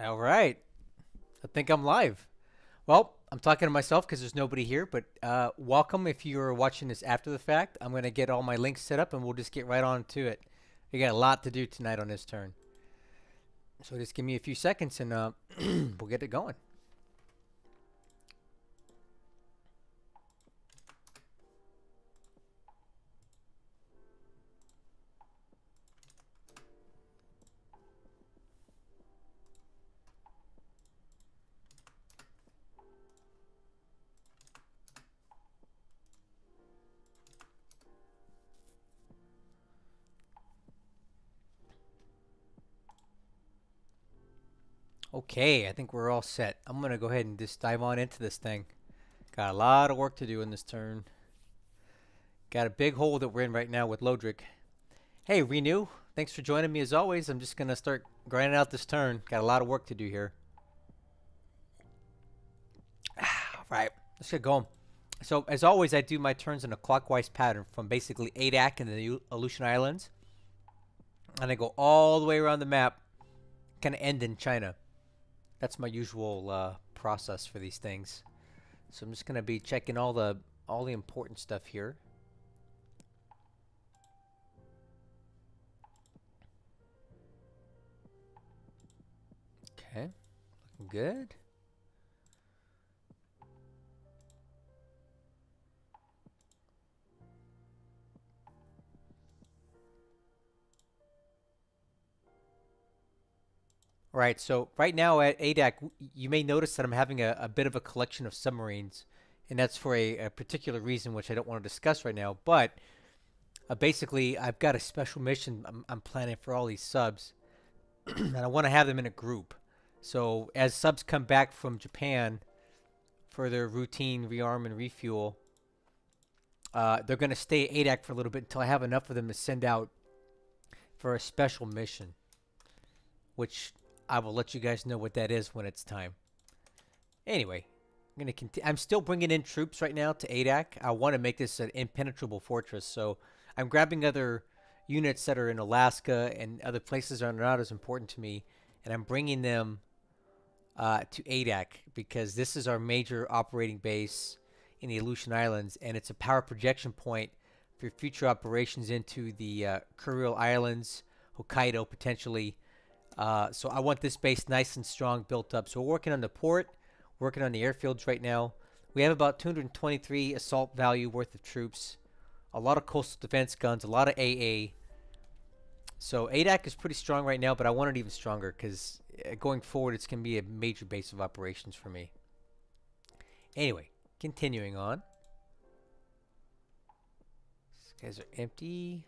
All right. I think I'm live. Well, I'm talking to myself because there's nobody here, but welcome if you're watching this after the fact. I'm going to get all my links set up and we'll just get right on to it. We got a lot to do tonight on this turn. So just give me a few seconds and we'll get it going. Okay, I think we're all set. I'm going to go ahead and just dive on into this thing. Got a lot of work to do in this turn. Got a big hole that we're in right now with Lodrik. Hey, Renew. Thanks for joining me as always. I'm just going to start grinding out this turn. Got a lot of work to do here. All right, let's get going. So, as always, I do my turns in a clockwise pattern from basically Adak and the Aleutian Islands. And I go all the way around the map, kind of end in China. That's my usual process for these things. So I'm just going to be checking all the important stuff here. Okay, looking good. All right, so right now at ADAC, you may notice that I'm having a bit of a collection of submarines, and that's for a particular reason, which I don't want to discuss right now. But basically, I've got a special mission I'm planning for all these subs, and I want to have them in a group. So as subs come back from Japan for their routine rearm and refuel, they're going to stay at ADAC for a little bit until I have enough of them to send out for a special mission, which I will let you guys know what that is when it's time. Anyway, I'm still bringing in troops right now to ADAC. I want to make this an impenetrable fortress, so I'm grabbing other units that are in Alaska and other places that are not as important to me, and I'm bringing them to ADAC because this is our major operating base in the Aleutian Islands, and it's a power projection point for future operations into the Kuril Islands, Hokkaido potentially. So I want this base nice and strong, built up. So we're working on the port, working on the airfields right now. We have about 223 assault value worth of troops, a lot of coastal defense guns, a lot of AA. So ADAC is pretty strong right now, but I want it even stronger because going forward, it's going to be a major base of operations for me. Anyway, continuing on. These guys are empty.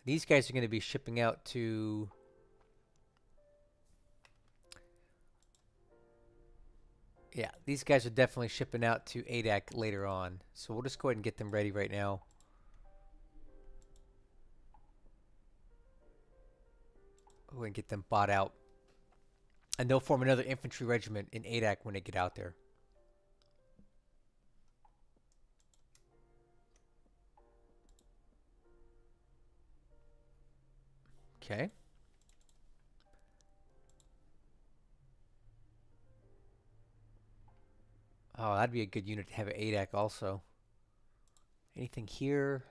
These guys are going to be shipping out to... Yeah, these guys are definitely shipping out to ADAC later on. So we'll just go ahead and get them ready right now. Go ahead and get them bought out. And they'll form another infantry regiment in ADAC when they get out there. Okay. Oh, that'd be a good unit to have at ADAC also. Anything here?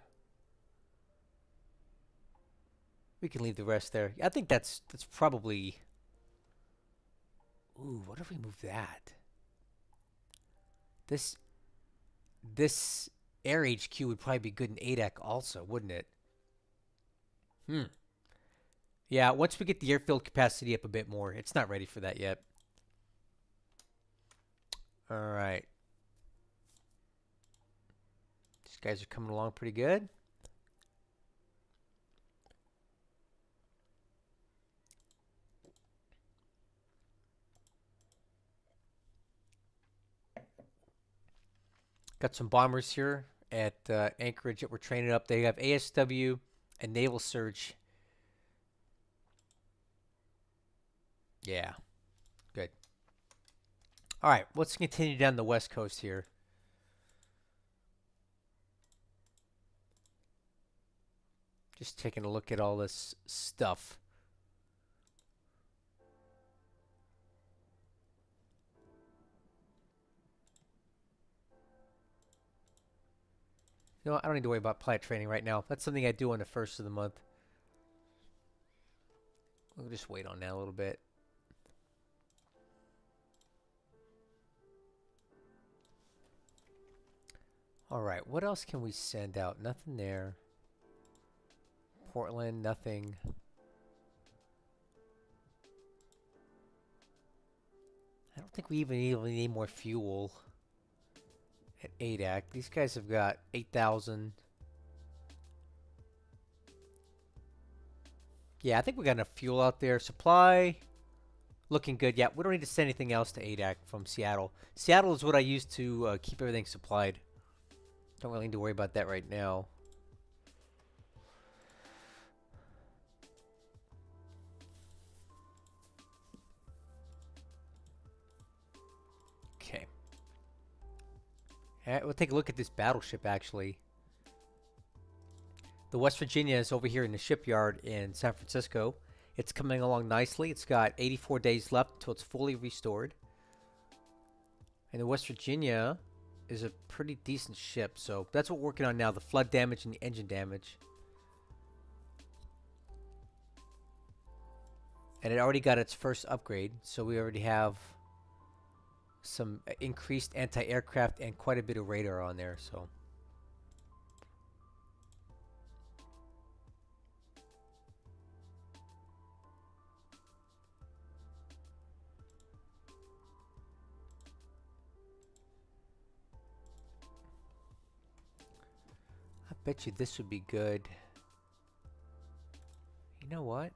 We can leave the rest there. I think that's probably... Ooh, what if we move that? This air HQ would probably be good in ADAC also, wouldn't it? Hmm. Yeah, once we get the airfield capacity up a bit more. It's not ready for that yet. All right. These guys are coming along pretty good. Got some bombers here at Anchorage that we're training up. They have ASW and Naval Surge. Yeah, good. All right, let's continue down the west coast here. Just taking a look at all this stuff. You know what? I don't need to worry about pilot training right now. That's something I do on the first of the month. We'll just wait on that a little bit. Alright, what else can we send out? Nothing there. Portland, nothing. I don't think we even need more fuel at ADAC. These guys have got 8,000. Yeah, I think we got enough fuel out there. Supply, looking good. Yeah, we don't need to send anything else to ADAC from Seattle. Seattle is what I use to keep everything supplied. Don't really need to worry about that right now. Okay. We'll take a look at this battleship, actually. The West Virginia is over here in the shipyard in San Francisco. It's coming along nicely. It's got 84 days left until it's fully restored. And the West Virginia is a pretty decent ship, so that's what we're working on now, the flood damage and the engine damage. And it already got its first upgrade, so we already have some increased anti-aircraft and quite a bit of radar on there, so. I bet you this would be good. You know what?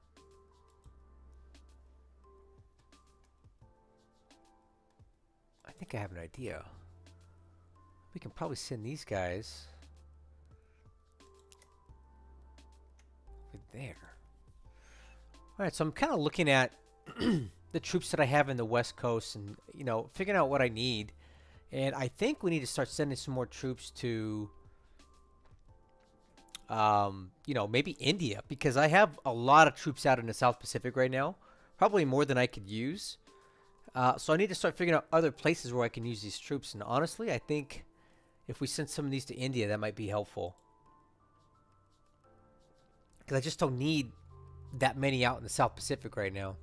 I think I have an idea. We can probably send these guys over there. Alright, so I'm kind of looking at the troops that I have in the West Coast and, you know, figuring out what I need. And I think we need to start sending some more troops to, you know, maybe India, because I have a lot of troops out in the South Pacific right now. Probably more than I could use. So I need to start figuring out other places where I can use these troops. And honestly, I think if we send some of these to India, that might be helpful. Because I just don't need that many out in the South Pacific right now.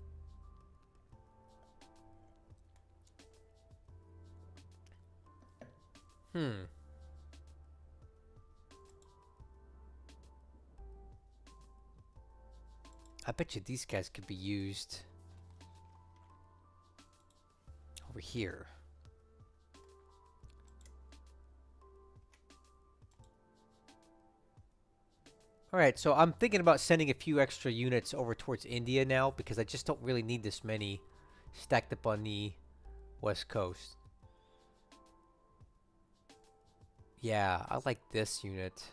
I bet you these guys could be used over here. Alright, so I'm thinking about sending a few extra units over towards India now, because I just don't really need this many stacked up on the West Coast. Yeah, I like this unit.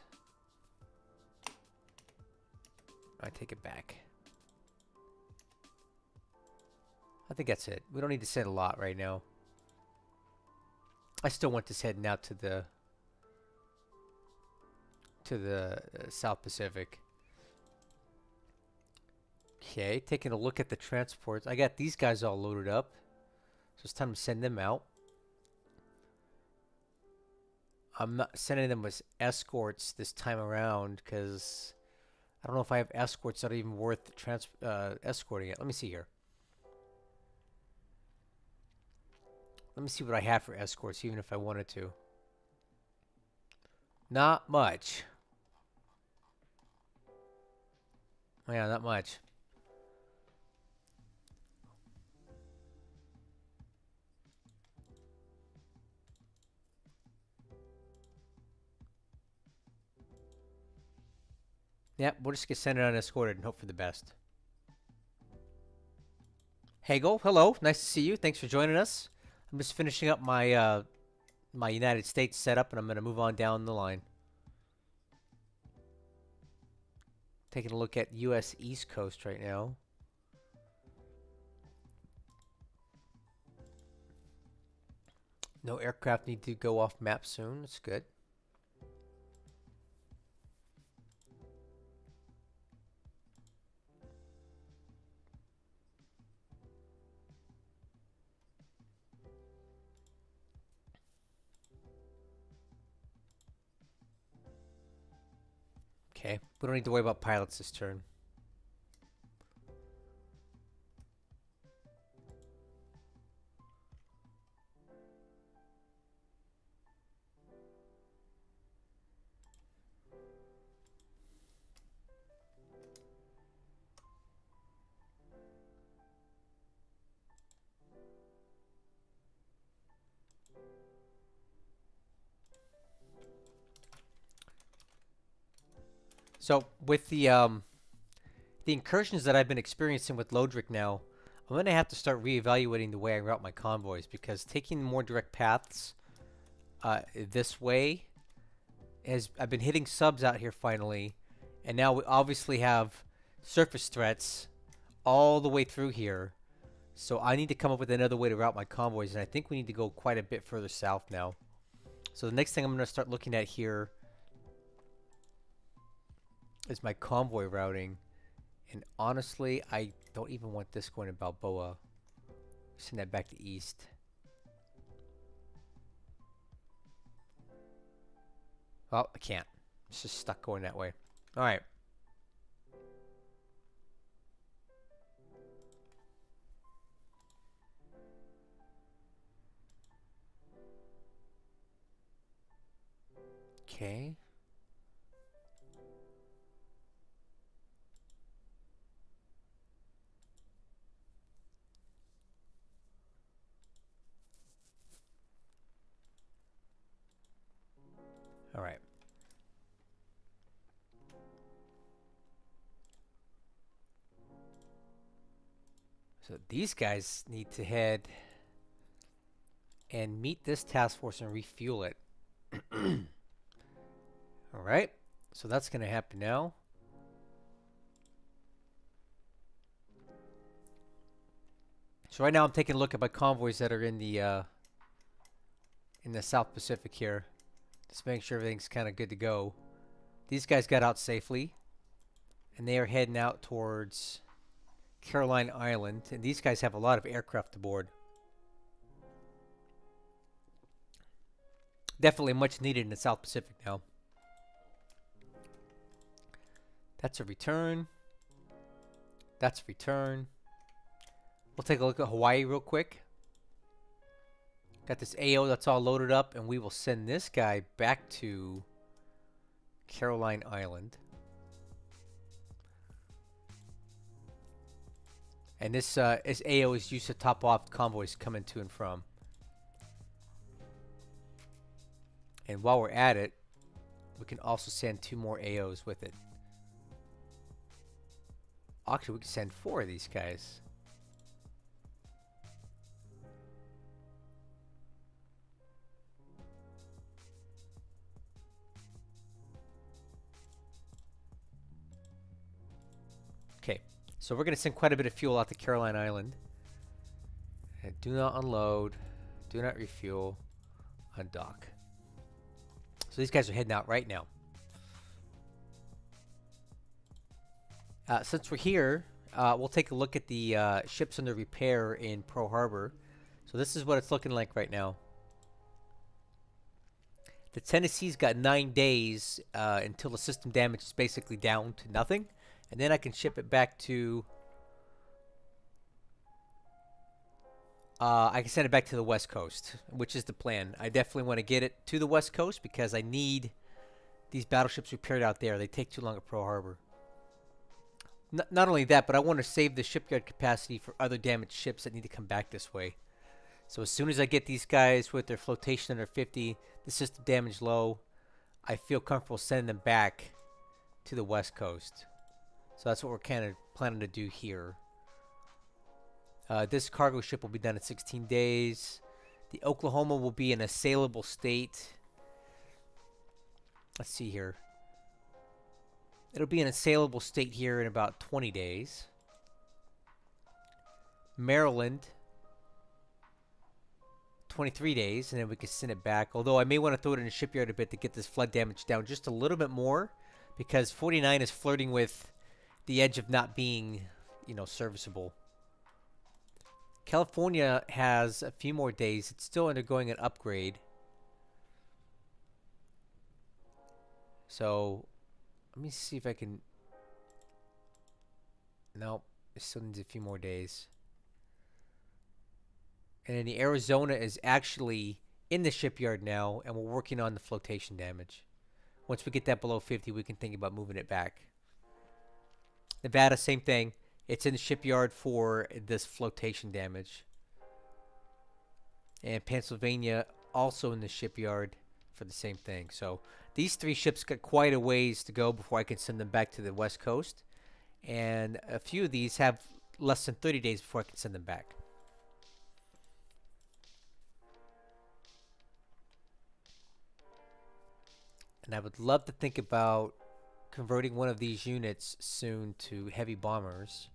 I take it back. I think that's it. We don't need to send a lot right now. I still want this heading out to the South Pacific. Okay, taking a look at the transports. I got these guys all loaded up, so it's time to send them out. I'm not sending them as escorts this time around because I don't know if I have escorts that are even worth escorting it. Let me see here. Let me see what I have for escorts, even if I wanted to. Not much. Yeah, not much. Yep, we'll just get sent it unescorted and hope for the best. Hagel, hello. Nice to see you. Thanks for joining us. I'm just finishing up my my United States setup, and I'm going to move on down the line. Taking a look at U.S. East Coast right now. No aircraft need to go off map soon. That's good. Okay, we don't need to worry about pilots this turn. So with the incursions that I've been experiencing with Lodrik now, I'm going to have to start reevaluating the way I route my convoys, because taking more direct paths this way I've been hitting subs out here finally, and now we obviously have surface threats all the way through here. So I need to come up with another way to route my convoys, and I think we need to go quite a bit further south now. So the next thing I'm going to start looking at here is my convoy routing. And honestly, I don't even want this going to Balboa. Send that back to east. Well, I can't. It's just stuck going that way. All right. Okay. All right. So these guys need to head and meet this task force and refuel it. All right. So that's going to happen now. So right now I'm taking a look at my convoys that are in the South Pacific here. Just making sure everything's kind of good to go. These guys got out safely, and they are heading out towards Caroline Island. And these guys have a lot of aircraft aboard. Definitely much needed in the South Pacific now. That's a return. That's a return. We'll take a look at Hawaii real quick. Got this AO that's all loaded up, and we will send this guy back to Caroline Island. And this AO is used to top off convoys coming to and from. And while we're at it, we can also send 2 more AOs with it. Actually, we can send 4 of these guys. Okay, so we're going to send quite a bit of fuel out to Caroline Island. And do not unload. Do not refuel. Undock. So these guys are heading out right now. Since we're here, we'll take a look at the ships under repair in Pearl Harbor. So this is what it's looking like right now. The Tennessee's got 9 days until the system damage is basically down to nothing. And then I can ship it back to... I can send it back to the West Coast, which is the plan. I definitely want to get it to the West Coast because I need these battleships repaired out there. They take too long at Pearl Harbor. Not only that, but I want to save the shipyard capacity for other damaged ships that need to come back this way. So as soon as I get these guys with their flotation under 50, the system damage low, I feel comfortable sending them back to the West Coast. So that's what we're kind of planning to do here. This cargo ship will be done in 16 days. The Oklahoma will be in a saleable state. Let's see here. It'll be in a saleable state here in about 20 days. Maryland, 23 days, and then we can send it back. Although I may want to throw it in a shipyard a bit to get this flood damage down just a little bit more, because 49 is flirting with the edge of not being, you know, serviceable. California has a few more days. It's still undergoing an upgrade. So Let me see if I can. Nope. It still needs a few more days. And then the Arizona is actually in the shipyard now, and we're working on the flotation damage. Once we get that below 50, we can think about moving it back. Nevada, same thing. It's in the shipyard for this flotation damage. And Pennsylvania also in the shipyard for the same thing. So these three ships got quite a ways to go before I can send them back to the West Coast. And a few of these have less than 30 days before I can send them back. And I would love to think about converting one of these units soon to heavy bombers.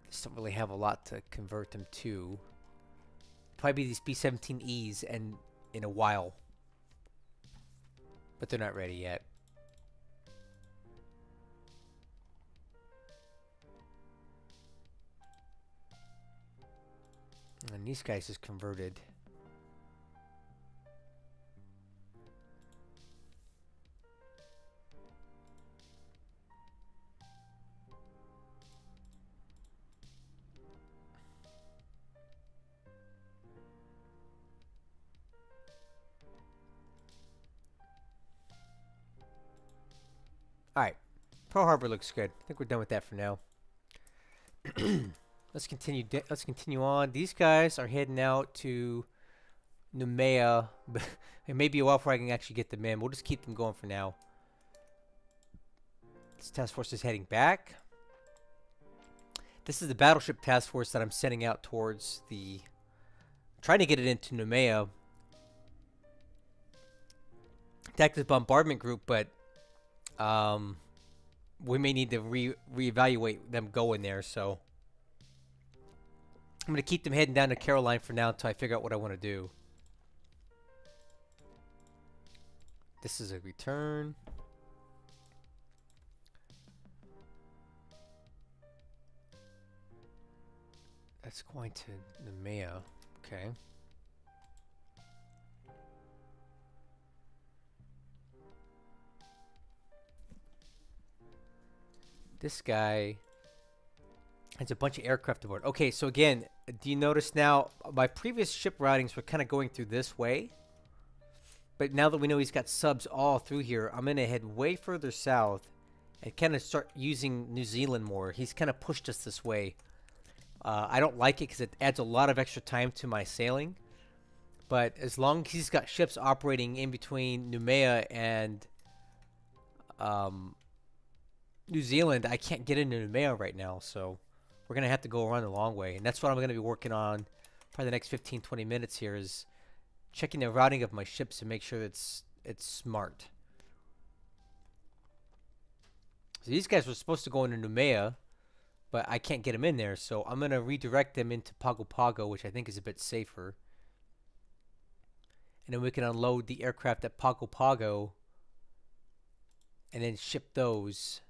Just don't really have a lot to convert them to. Probably these B-17Es and in a while. But they're not ready yet. And these guys just converted. Alright. Pearl Harbor looks good. I think we're done with that for now. Let's continue on. These guys are heading out to Noumea. It may be a while before I can actually get them in. We'll just keep them going for now. This task force is heading back. This is the battleship task force that I'm sending out towards the... trying to get it into Noumea. Attack this bombardment group, but we may need to reevaluate them going there, so I'm going to keep them heading down to Caroline for now until I figure out what I want to do. This is a return. That's going to Noumea. Okay. This guy has a bunch of aircraft aboard. Okay, so again, do you notice now, my previous ship routings were kind of going through this way. But now that we know he's got subs all through here, I'm going to head way further south and kind of start using New Zealand more. He's kind of pushed us this way. I don't like it because it adds a lot of extra time to my sailing. But as long as he's got ships operating in between Noumea and New Zealand, I can't get into Noumea right now, so we're going to have to go around the long way. And that's what I'm going to be working on probably the next 15-20 minutes here, is checking the routing of my ships to make sure it's smart. So these guys were supposed to go into Noumea, but I can't get them in there, so I'm going to redirect them into Pago Pago, which I think is a bit safer. And then we can unload the aircraft at Pago Pago and then ship those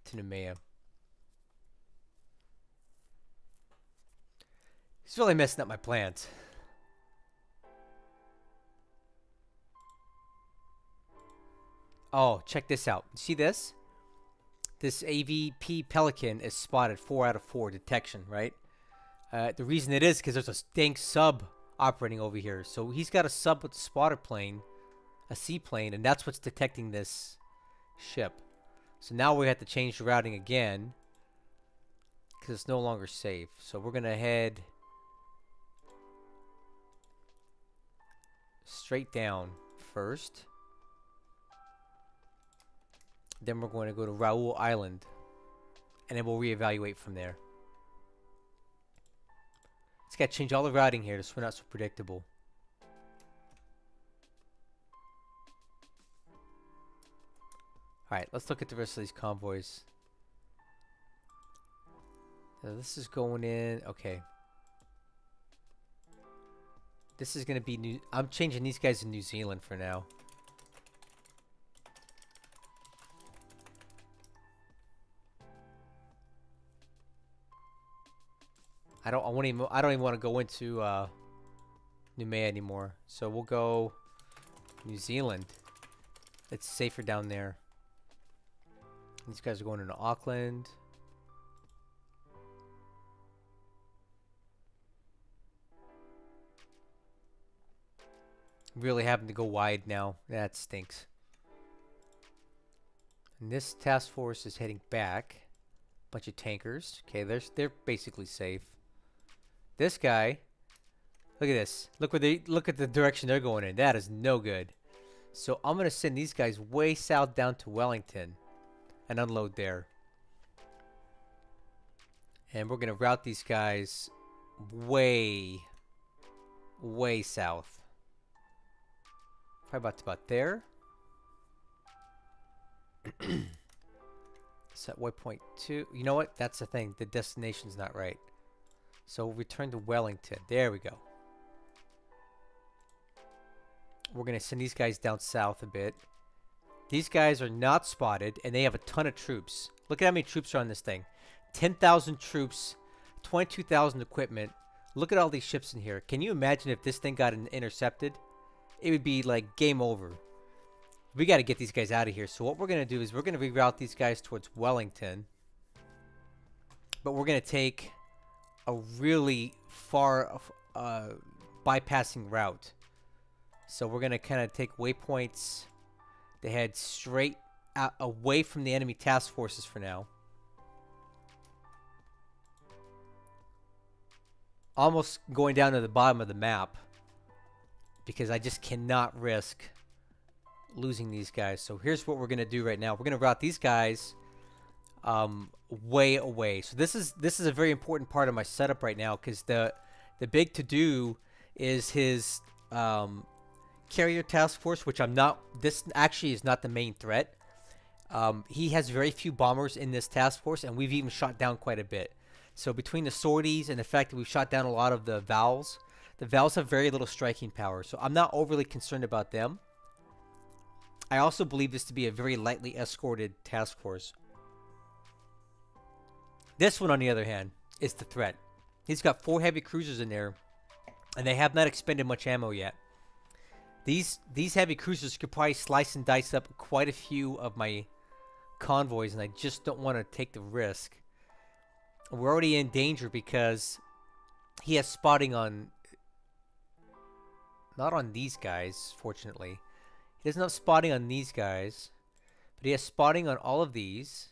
to Noumea. It's really messing up my plans. Oh, check this out. See this? This AVP Pelican is spotted 4 out of 4 detection, right? The reason it is because there's a stank sub operating over here. So he's got a sub with a spotter plane, a seaplane, and that's what's detecting this ship. So now we have to change the routing again because it's no longer safe. So we're going to head straight down first. Then we're going to go to Raoul Island. And then we'll reevaluate from there. It's got to change all the routing here so we're not so predictable. Alright, let's look at the rest of these convoys. Now this is going in. Okay. This is going to be new. I'm changing these guys to New Zealand for now. I don't even want to go into Noumea anymore. So we'll go New Zealand. It's safer down there. These guys are going into Auckland. Really having to go wide now. That stinks. And this task force is heading back. Bunch of tankers. Okay, they're basically safe. This guy, look at this. Look at the direction they're going in. That is no good. So I'm gonna send these guys way south down to Wellington and unload there. And we're gonna route these guys way south. Probably about there. Set waypoint 2. You know what? That's the thing. The destination's not right. So we'll return to Wellington. There we go. We're going to send these guys down south a bit. These guys are not spotted, and they have a ton of troops. Look at how many troops are on this thing. 10,000 troops, 22,000 equipment. Look at all these ships in here. Can you imagine if this thing got intercepted? It would be like game over. We got to get these guys out of here. So what we're going to do is we're going to reroute these guys towards Wellington. But we're going to take a really far bypassing route. So we're going to kind of take waypoints to head straight out, away from the enemy task forces for now. Almost going down to the bottom of the map, because I just cannot risk losing these guys. So here's what we're going to do right now. We're going to route these guys way away. So this is a very important part of my setup right now, because the big to-do is his carrier task force, which I'm not. This actually is not the main threat. He has very few bombers in this task force, and we've even shot down quite a bit. So between the sorties and the fact that we've shot down a lot of the Vals have very little striking power. So I'm not overly concerned about them. I also believe this to be a very lightly escorted task force. This one, on the other hand, is the threat. He's got 4 heavy cruisers in there, and they have not expended much ammo yet. These heavy cruisers could probably slice and dice up quite a few of my convoys, and I just don't want to take the risk. We're already in danger because he has spotting on... Not on these guys, fortunately. He doesn't have spotting on these guys, but he has spotting on all of these.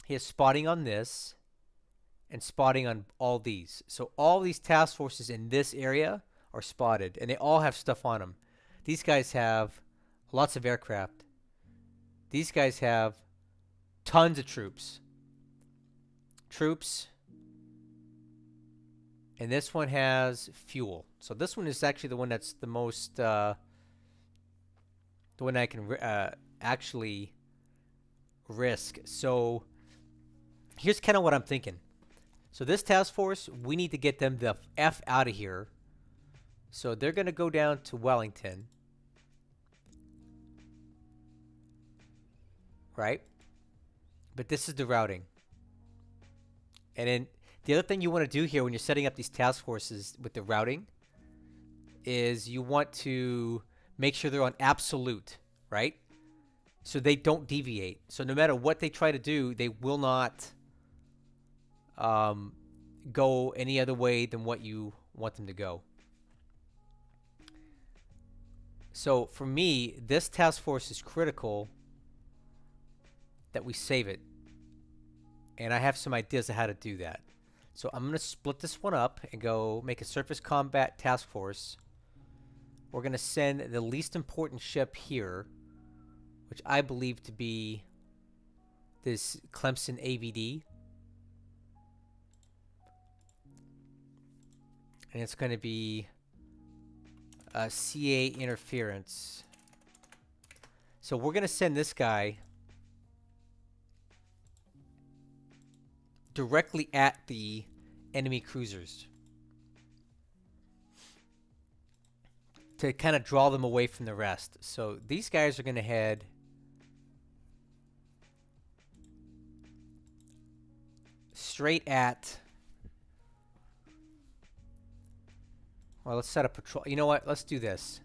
He has spotting on this, and spotting on all these. So all these task forces in this area are spotted, and they all have stuff on them. These guys have lots of aircraft. These guys have tons of troops. And this one has fuel. So this one is actually the one that's the most, the one I can actually risk. So here's kind of what I'm thinking. So this task force, we need to get them the F out of here. So they're going to go down to Wellington. Right? But this is the routing. And then the other thing you want to do here when you're setting up these task forces with the routing is you want to make sure they're on absolute, right? So they don't deviate. So no matter what they try to do, they will not go any other way than what you want them to go. So for me, this task force is critical that we save it. And I have some ideas of how to do that. So I'm going to split this one up and go make a surface combat task force. We're going to send the least important ship here, which I believe to be this Clemson AVD. And it's going to be a CA interference. So we're going to send this guy directly at the enemy cruisers to kind of draw them away from the rest. So these guys are going to head straight at... Well, let's set a patrol. You know what? Let's do this.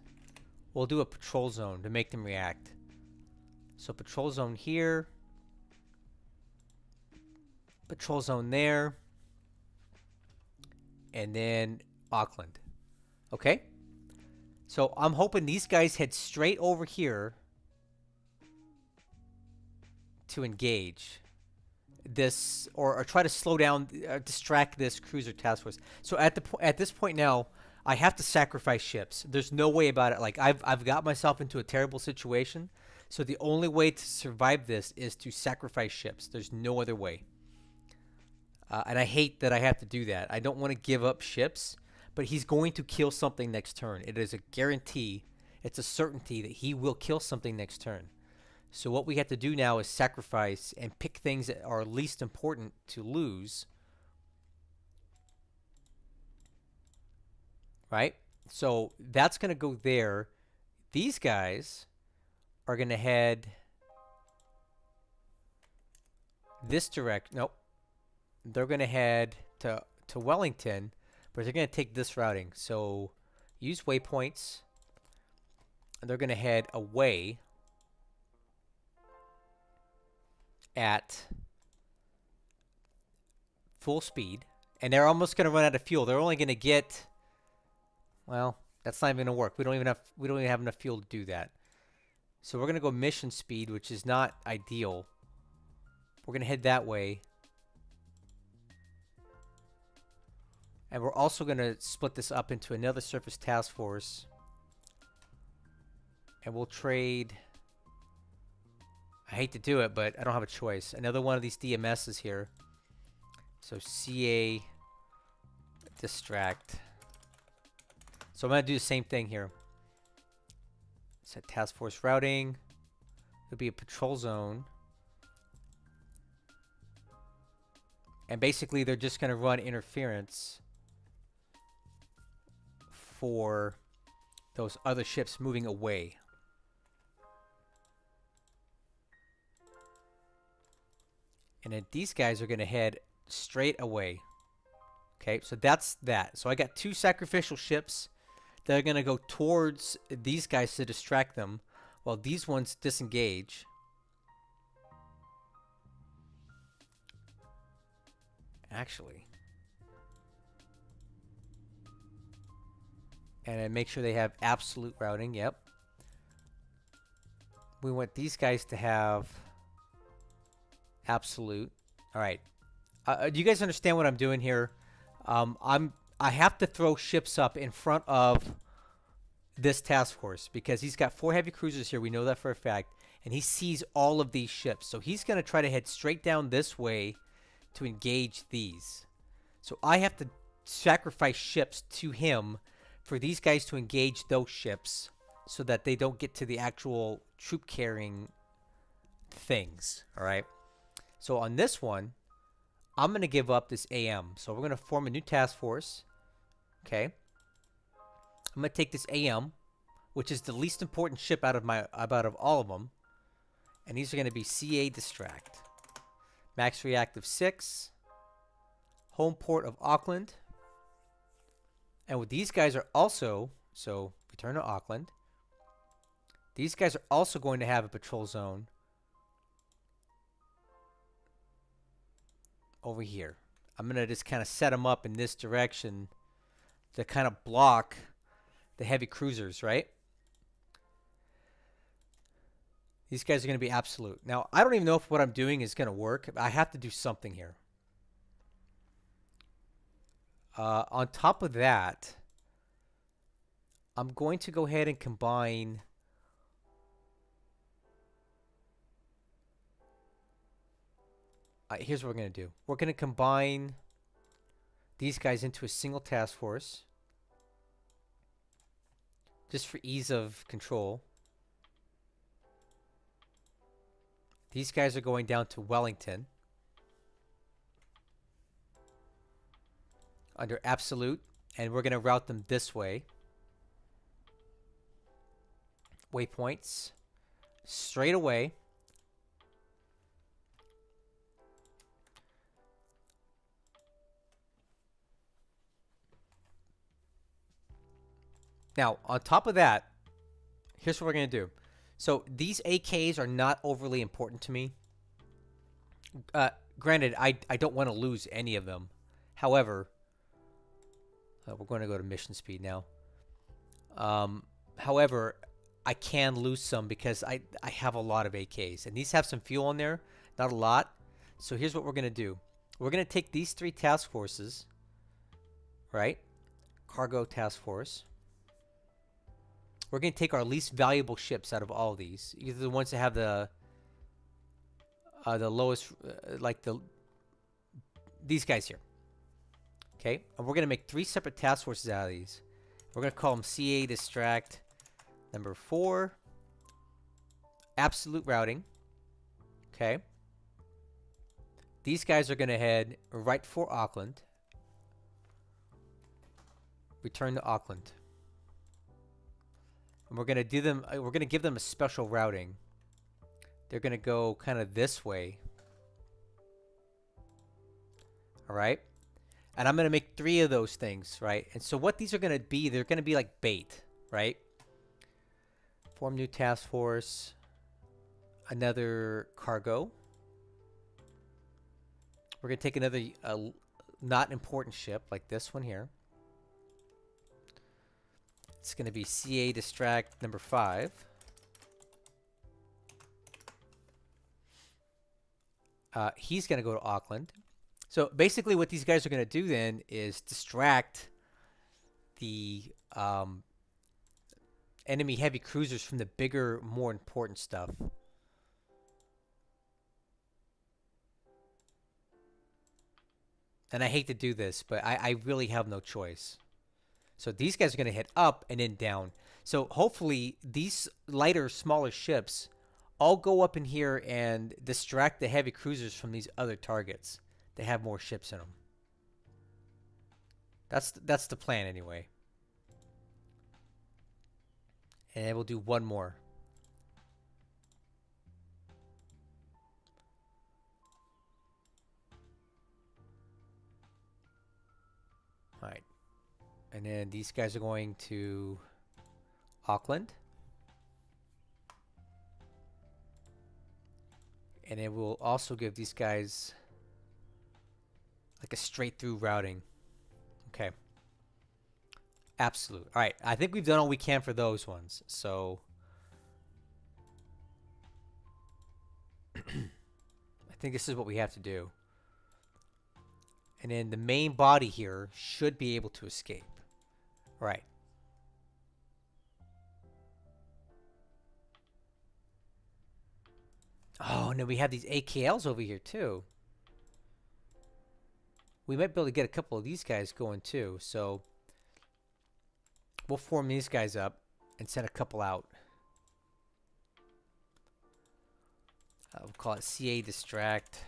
We'll do a patrol zone to make them react. So patrol zone here. Patrol zone there. And then Auckland. Okay? So I'm hoping these guys head straight over here to engage this, or try to slow down, distract this cruiser task force. So at this point now, I have to sacrifice ships. There's no way about it. Like I've got myself into a terrible situation. So the only way to survive this is to sacrifice ships. There's no other way. And I hate that I have to do that. I don't want to give up ships, but he's going to kill something next turn. It is a guarantee. It's a certainty that he will kill something next turn. So what we have to do now is sacrifice and pick things that are least important to lose. Right? So that's going to go there. These guys are going to head this direction. Nope. They're going to head to Wellington, but they're going to take this routing. So use waypoints. And they're going to head away at full speed, and they're almost going to run out of fuel. They're only going to get, well, that's not even going to work. We don't even have enough fuel to do that. So we're going to go mission speed, which is not ideal. We're going to head that way. And we're also going to split this up into another surface task force. And we'll trade, I hate to do it, but I don't have a choice. Another one of these DMSs here. So CA distract. So I'm going to do the same thing here. Set task force routing. It'll be a patrol zone. And basically they're just going to run interference for those other ships moving away. And then these guys are going to head straight away. Okay, so that's that. So I got two sacrificial ships that are going to go towards these guys to distract them, while these ones disengage. Actually. And then make sure they have absolute routing. Yep. We want these guys to have absolute. All right. Do you guys understand what I'm doing here? I have to throw ships up in front of this task force because he's got 4 heavy cruisers here. We know that for a fact. And he sees all of these ships. So he's going to try to head straight down this way to engage these. So I have to sacrifice ships to him for these guys to engage those ships so that they don't get to the actual troop carrying things. All right. So on this one, I'm going to give up this AM. So we're going to form a new task force. Okay. I'm going to take this AM, which is the least important ship out of all of them. And these are going to be CA distract. Max reactive 6. Home port of Auckland. And what these guys are also, so return to Auckland. These guys are also going to have a patrol zone over here. I'm going to just kind of set them up in this direction to kind of block the heavy cruisers, right? These guys are going to be absolute. Now, I don't even know if what I'm doing is going to work. I have to do something here. On top of that, I'm going to go ahead and combine here's what we're going to do. We're going to combine these guys into a single task force just for ease of control. These guys are going down to Wellington under absolute, and we're going to route them this way. Waypoints straight away. Now, on top of that, here's what we're going to do. So these AKs are not overly important to me. granted, I don't want to lose any of them. However, we're going to go to mission speed now. Um, however, I can lose some because I have a lot of AKs. And these have some fuel in there. Not a lot. So here's what we're going to do. We're going to take these 3 task forces, right? Cargo task force. We're going to take our least valuable ships out of all of these. Either the ones that have the lowest, these guys here. Okay? And we're going to make 3 separate task forces out of these. We're going to call them CA Distract number 4. Absolute routing. Okay? These guys are going to head right for Auckland. Return to Auckland. And we're going to do them. We're going to give them a special routing. They're going to go kind of this way. All right? And I'm going to make 3 of those things, right? And so what these are going to be, they're going to be like bait, right? Form new task force. Another cargo. We're going to take another not important ship like this one here. It's going to be CA Distract number 5. He's going to go to Auckland. So basically what these guys are going to do then is distract the enemy heavy cruisers from the bigger, more important stuff. And I hate to do this, but I really have no choice. So these guys are going to hit up and then down. So hopefully these lighter, smaller ships all go up in here and distract the heavy cruisers from these other targets. They have more ships in them. That's the plan anyway. And we'll do one more. All right. And then these guys are going to Auckland. And then we'll also give these guys like a straight through routing. Okay. Absolute. All right. I think we've done all we can for those ones. So I think this is what we have to do. And then the main body here should be able to escape. Right. Oh, and then we have these AKLs over here too. We might be able to get a couple of these guys going too. So we'll form these guys up and send a couple out. We'll call it CA Distract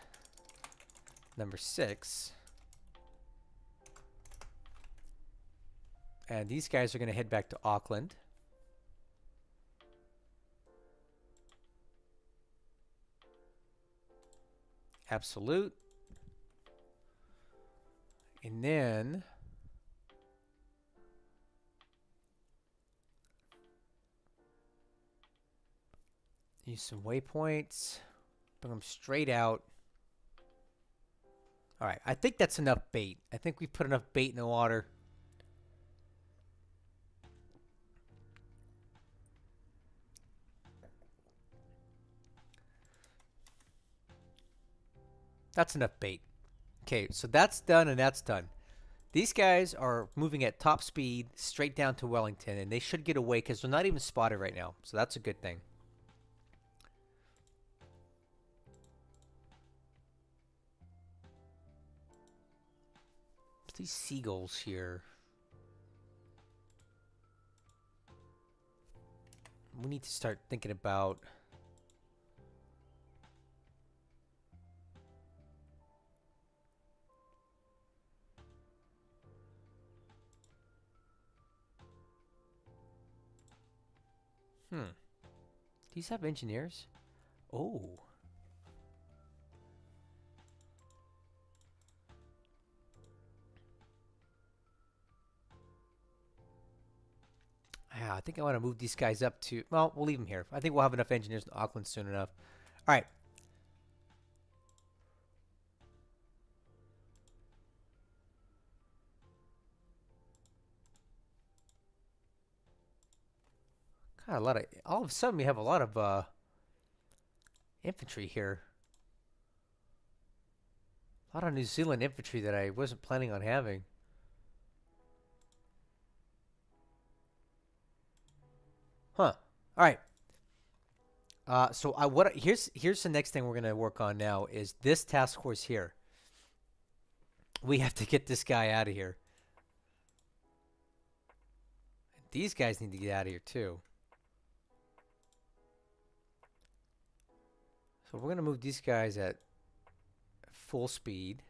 number 6. And these guys are going to head back to Auckland. Absolute. And then use some waypoints. Bring them straight out. All right. I think that's enough bait. I think we put enough bait in the water. That's enough bait. Okay, so that's done and that's done. These guys are moving at top speed straight down to Wellington, and they should get away because they're not even spotted right now. So that's a good thing. These seagulls here. We need to start thinking about... These have engineers? Oh. Yeah, I think I want to move these guys up to... Well, we'll leave them here. I think we'll have enough engineers in Auckland soon enough. All right. God, all of a sudden we have a lot of infantry here. A lot of New Zealand infantry that I wasn't planning on having. Huh. All right. So here's the next thing we're gonna work on now is this task force here. We have to get this guy out of here. These guys need to get out of here too. So we're gonna move these guys at full speed.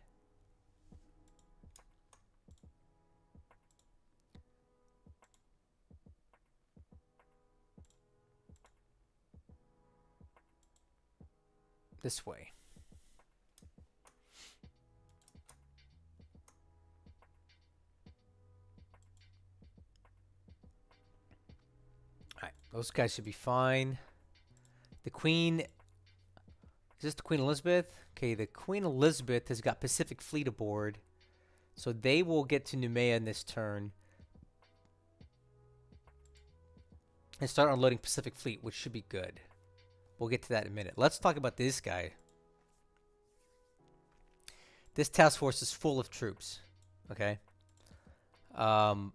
This way. Alright, those guys should be fine. The Queen... Is this the Queen Elizabeth? Okay, the Queen Elizabeth has got Pacific Fleet aboard. So they will get to Noumea in this turn. And start unloading Pacific Fleet, which should be good. We'll get to that in a minute. Let's talk about this guy. This task force is full of troops. Okay. I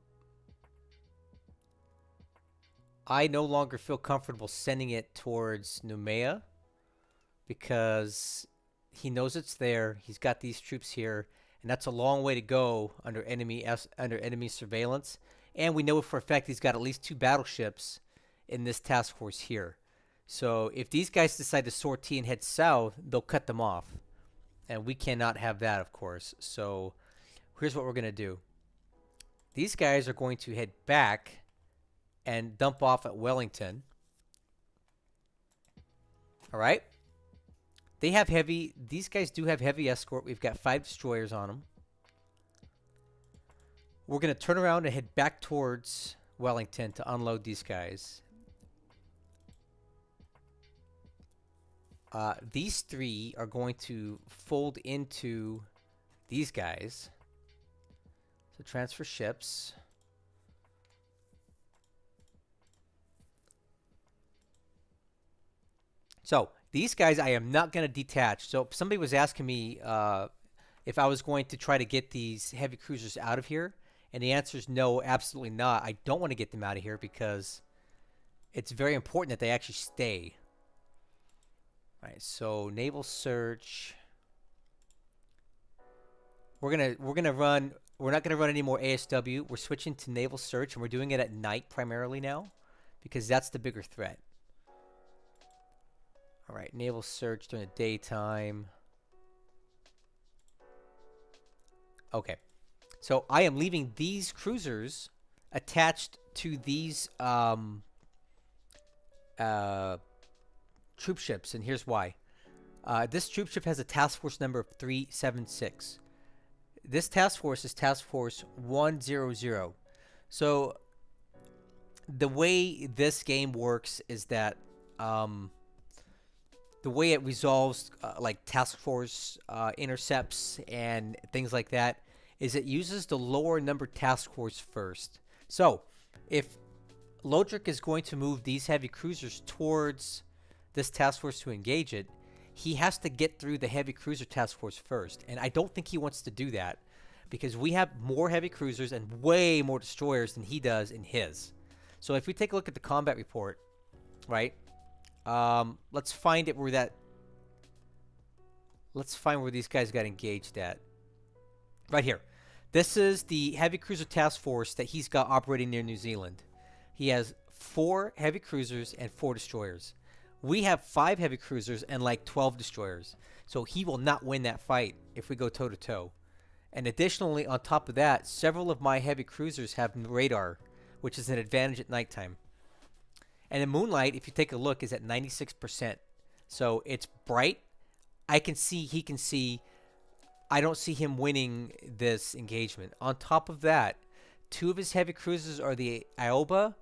no longer feel comfortable sending it towards Noumea because he knows it's there. He's got these troops here, and that's a long way to go under enemy surveillance. And we know for a fact he's got at least 2 battleships in this task force here. So if these guys decide to sortie and head south, they'll cut them off. And we cannot have that, of course. So here's what we're going to do. These guys are going to head back and dump off at Wellington. All right. These guys do have heavy escort. We've got 5 destroyers on them. We're going to turn around and head back towards Wellington to unload these guys. These 3 are going to fold into these guys. So transfer ships. So these guys I am not going to detach. So somebody was asking me if I was going to try to get these heavy cruisers out of here. And the answer is no, absolutely not. I don't want to get them out of here because it's very important that they actually stay. All right, so naval search. We're not gonna run any more ASW. We're switching to naval search, and we're doing it at night primarily now, because that's the bigger threat. All right, naval search during the daytime. Okay, so I am leaving these cruisers attached to these troop ships, and here's why. This troop ship has a task force number of 376. This task force is task force 100. So the way this game works is that the way it resolves like task force intercepts and things like that is it uses the lower number task force first. So if Lodrik is going to move these heavy cruisers towards this task force to engage it, he has to get through the heavy cruiser task force first. And I don't think he wants to do that because we have more heavy cruisers and way more destroyers than he does in his. So if we take a look at the combat report, right? Let's find it where let's find where these guys got engaged at. Right here. This is the heavy cruiser task force that he's got operating near New Zealand. He has 4 heavy cruisers and 4 destroyers. We have 5 heavy cruisers and like 12 destroyers. So he will not win that fight if we go toe-to-toe. And additionally, on top of that, several of my heavy cruisers have radar, which is an advantage at nighttime. And the moonlight, if you take a look, is at 96%. So it's bright. I can see, he can see. I don't see him winning this engagement. On top of that, 2 of his heavy cruisers are the Alba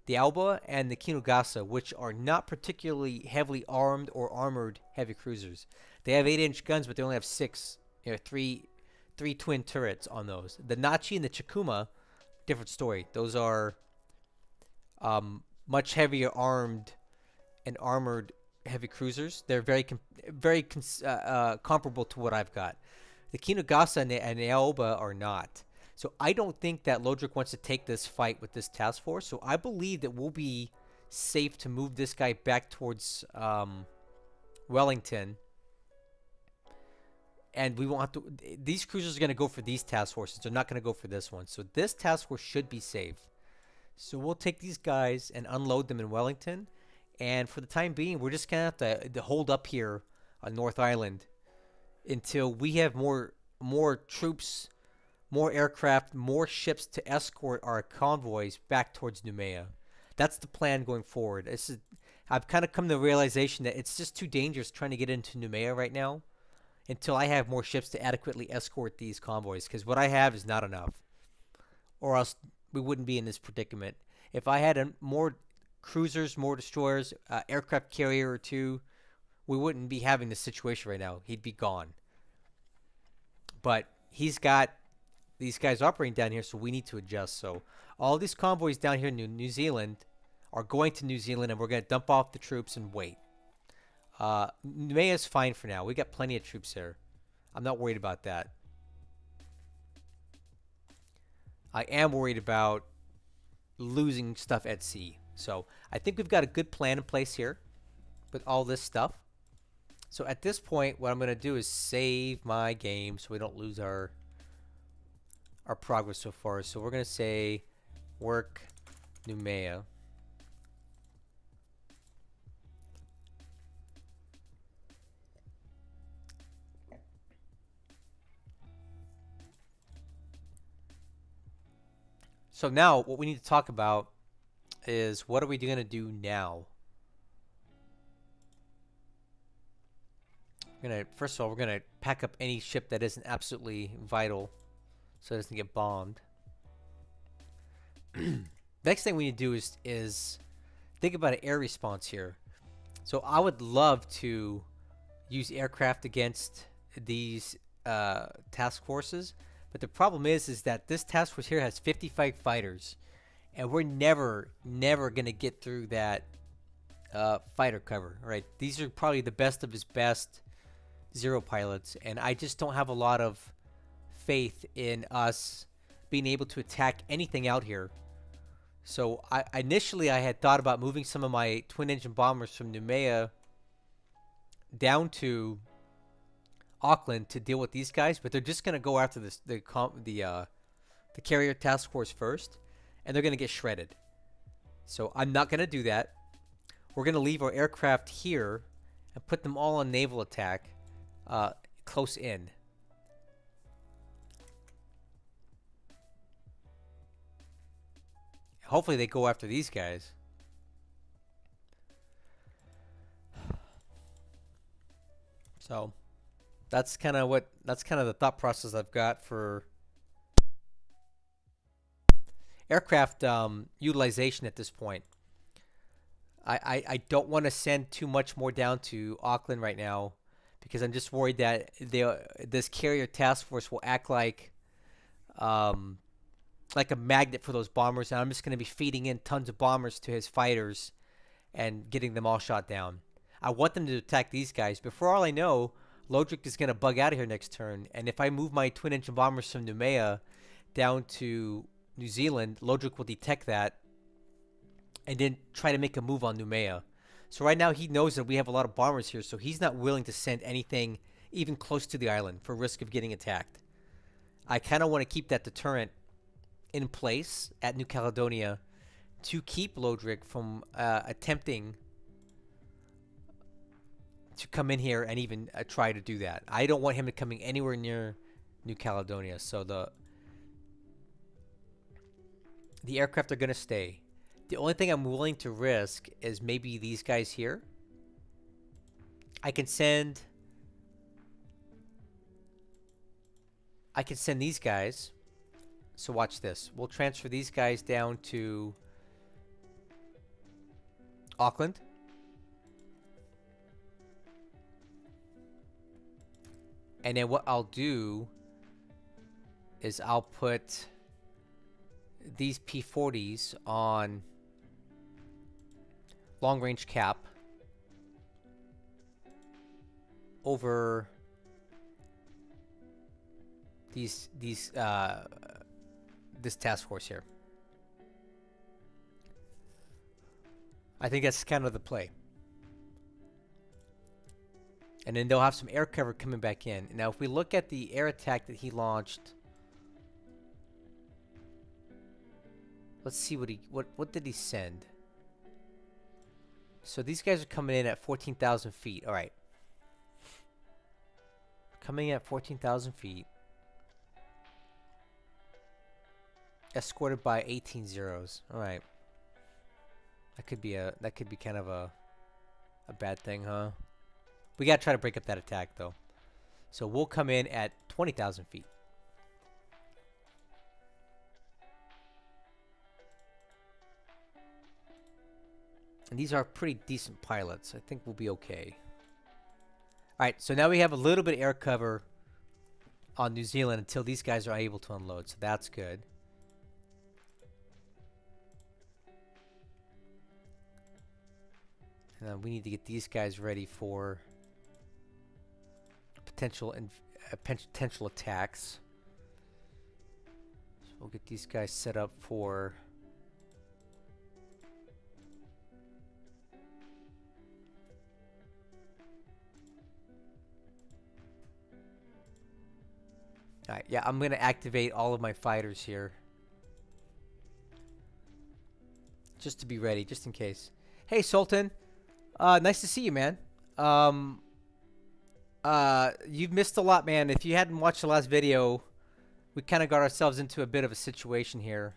and the Kinugasa, which are not particularly heavily armed or armored heavy cruisers. They have 8-inch guns, but they only have 6, three twin turrets on those. The Nachi and the Chikuma, different story. Those are much heavier armed and armored heavy cruisers. They're very comparable to what I've got. The Kinugasa and the Aoba are not. So I don't think that Lodrik wants to take this fight with this task force. So I believe that we'll be safe to move this guy back towards Wellington. And we won't have to. These cruisers are going to go for these task forces. They're not going to go for this one. So this task force should be safe. So we'll take these guys and unload them in Wellington. And for the time being, we're just going to have to hold up here on North Island until we have more troops, more aircraft, more ships to escort our convoys back towards Noumea. That's the plan going forward. I've kind of come to the realization that it's just too dangerous trying to get into Noumea right now until I have more ships to adequately escort these convoys, because what I have is not enough. Or else we wouldn't be in this predicament. If I had more cruisers, more destroyers, aircraft carrier or two, we wouldn't be having this situation right now. He'd be gone. But he's got these guys operating down here, so we need to adjust. So all these convoys down here in New Zealand are going to New Zealand, and we're going to dump off the troops and wait. Noumea's fine for now. We got plenty of troops there. I'm not worried about that. I am worried about losing stuff at sea. So I think we've got a good plan in place here with all this stuff. So at this point, what I'm going to do is save my game so we don't lose our progress so far. So we're going to say work Noumea. So now what we need to talk about is what are we going to do now? First of all, we're going to pack up any ship that isn't absolutely vital so it doesn't get bombed. Next thing we need to do is think about an air response here. So I would love to use aircraft against these task forces, but the problem is that this task force here has 55 fighters, and we're never gonna get through that fighter cover. Right? These are probably the best of his best Zero pilots, and I just don't have a lot of faith in us being able to attack anything out here. So initially I had thought about moving some of my twin engine bombers from Noumea down to Auckland to deal with these guys, but they're just gonna go after the carrier task force first, and they're gonna get shredded. So I'm not gonna do that. We're gonna leave our aircraft here and put them all on naval attack, close in. Hopefully they go after these guys. So that's kind of the thought process I've got for aircraft utilization at this point. I don't want to send too much more down to Auckland right now because I'm just worried that this carrier task force will act like a magnet for those bombers, and I'm just going to be feeding in tons of bombers to his fighters and getting them all shot down. I want them to attack these guys, but for all I know, Lodrik is going to bug out of here next turn, and if I move my twin-engine bombers from Noumea down to New Zealand, Lodrik will detect that and then try to make a move on Noumea. So right now he knows that we have a lot of bombers here, so he's not willing to send anything even close to the island for risk of getting attacked. I kind of want to keep that deterrent in place at New Caledonia to keep Lodrik from attempting to come in here and even try to do that. I don't want him coming anywhere near New Caledonia. So the aircraft are going to stay. The only thing I'm willing to risk is maybe these guys here. I can send these guys. So watch this. We'll transfer these guys down to Auckland. And then what I'll do is I'll put these P-40s on long-range cap over this task force here. I think that's kind of the play. And then they'll have some air cover coming back in. Now, if we look at the air attack that he launched, let's see what did he send? So these guys are coming in at 14,000 feet. All right. Coming in at 14,000 feet. Escorted by 18 Zeros. All right. That could be kind of a bad thing, huh? We gotta try to break up that attack though. So we'll come in at 20,000 feet. And these are pretty decent pilots. I think we'll be okay. Alright, so now we have a little bit of air cover on New Zealand until these guys are able to unload. So that's good. And we need to get these guys ready for potential attacks. So we'll get these guys set up for Alright, yeah, I'm gonna activate all of my fighters here. Just to be ready, just in case. Hey Sultan, nice to see you, man. You've missed a lot, man. If you hadn't watched the last video, we kind of got ourselves into a bit of a situation here.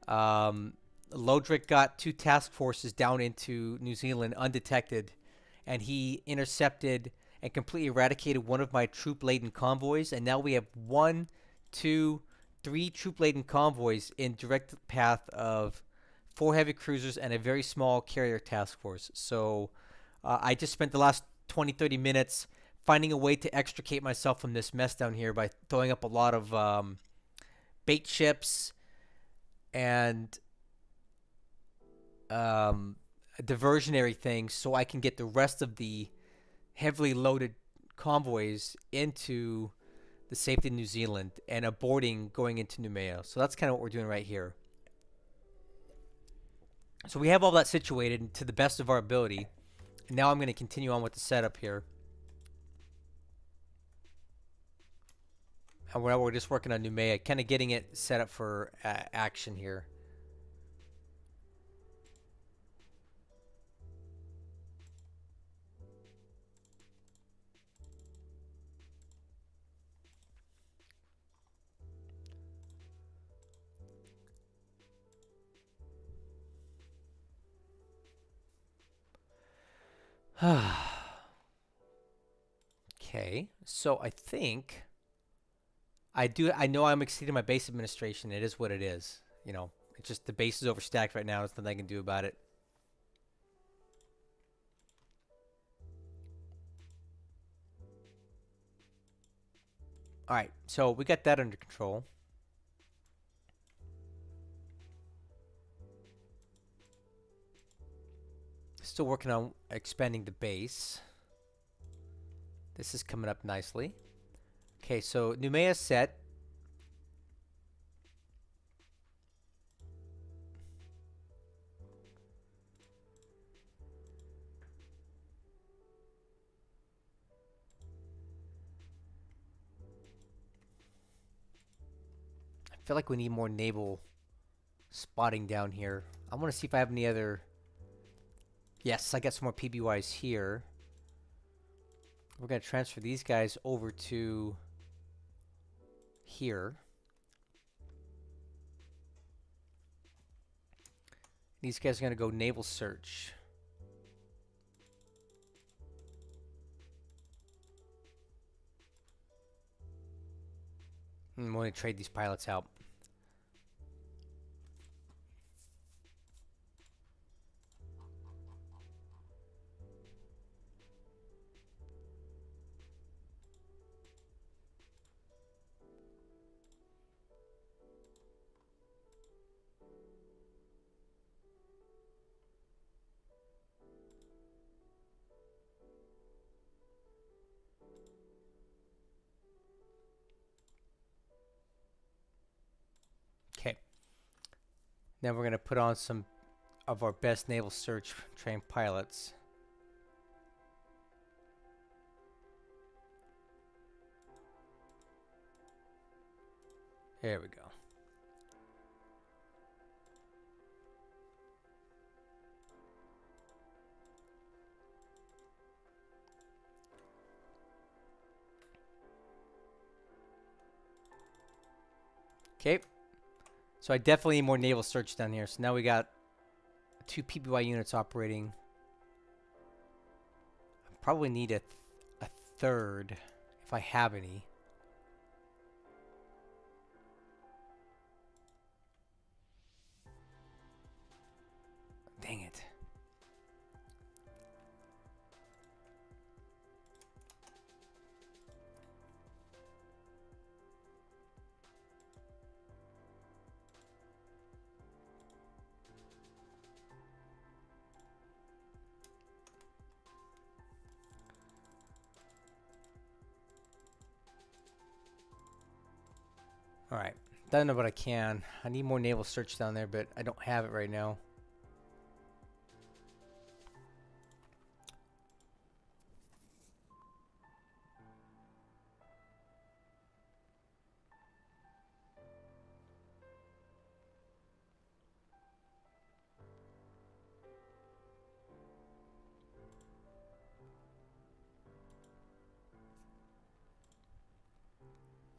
Lodrik got 2 task forces down into New Zealand undetected, and he intercepted and completely eradicated one of my troop-laden convoys, and now we have 1, 2, 3 troop-laden convoys in direct path of 4 heavy cruisers and a very small carrier task force. So I just spent the last 20-30 minutes finding a way to extricate myself from this mess down here by throwing up a lot of bait ships and diversionary things so I can get the rest of the heavily loaded convoys into the safety of New Zealand and aborting going into Noumea. So that's kind of what we're doing right here. So we have all that situated to the best of our ability. And now I'm going to continue on with the setup here. And we're just working on Noumea, kind of getting it set up for action here. Okay, so I think I know I'm exceeding my base administration. It is what it is. You know, it's just the base is overstacked right now. There's nothing I can do about it. All right, so we got that under control. Still working on expanding the base. This is coming up nicely. Okay, so Noumea set. I feel like we need more naval spotting down here. I want to see if I have any other... Yes, I got some more PBYs here. We're going to transfer these guys over to here. These guys are going to go naval search. I'm going to trade these pilots out. Then we're going to put on some of our best naval search trained pilots. There we go. Okay. So I definitely need more naval search down here. So now we got 2 PBY units operating. I probably need a third if I have any. Dang it. Alright. Done what I can. I need more naval search down there, but I don't have it right now.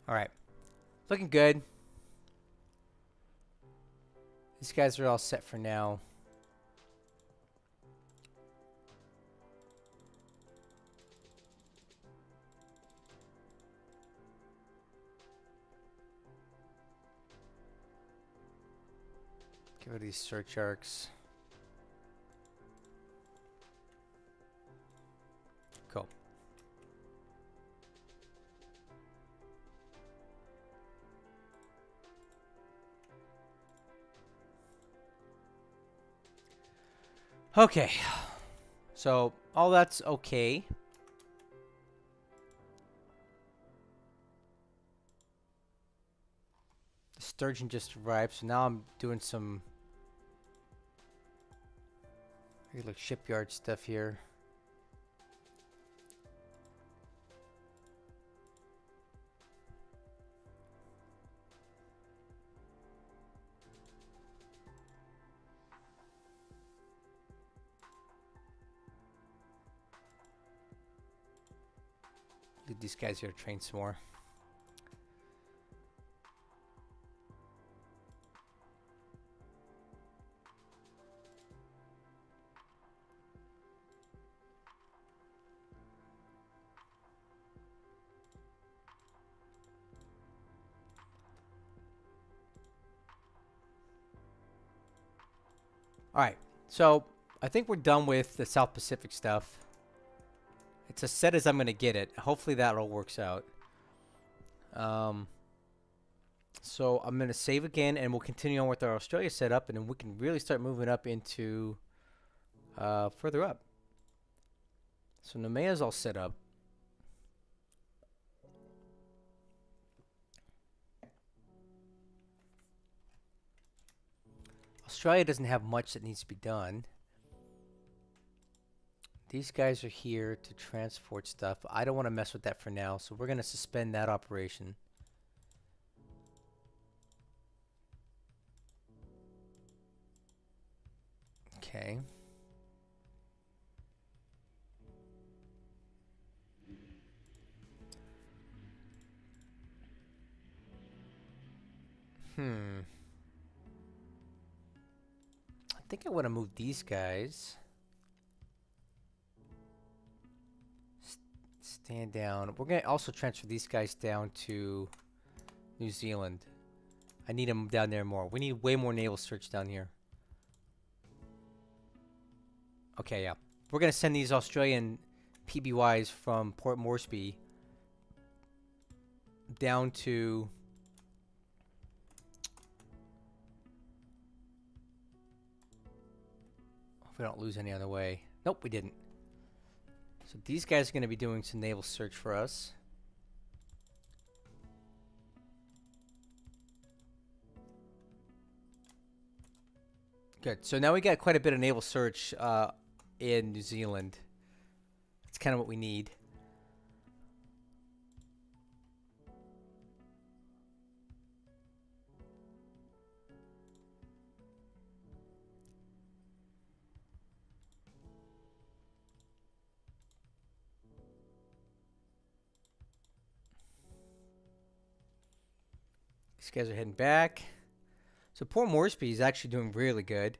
Alright. Looking good. These guys are all set for now. Get rid of these search arcs. Cool. Okay. So, all that's okay. The sturgeon just arrived, so now I'm doing some like shipyard stuff here. Leave these guys here to train some more. Alright, so I think we're done with the South Pacific stuff. It's as set as I'm going to get it. Hopefully that all works out. So I'm going to save again, and we'll continue on with our Australia setup, and then we can really start moving up into further up. So Nomea's all set up. Australia doesn't have much that needs to be done. These guys are here to transport stuff. I don't want to mess with that for now, so we're going to suspend that operation. Okay. I think I want to move these guys. Stand down. We're going to also transfer these guys down to New Zealand. I need them down there more. We need way more naval search down here. Okay, yeah. We're going to send these Australian PBYs from Port Moresby down to... If we don't lose any other way. Nope, we didn't. So these guys are going to be doing some naval search for us. Good. So now we got quite a bit of naval search in New Zealand. That's kind of what we need. These guys are heading back. So Port Moresby is actually doing really good.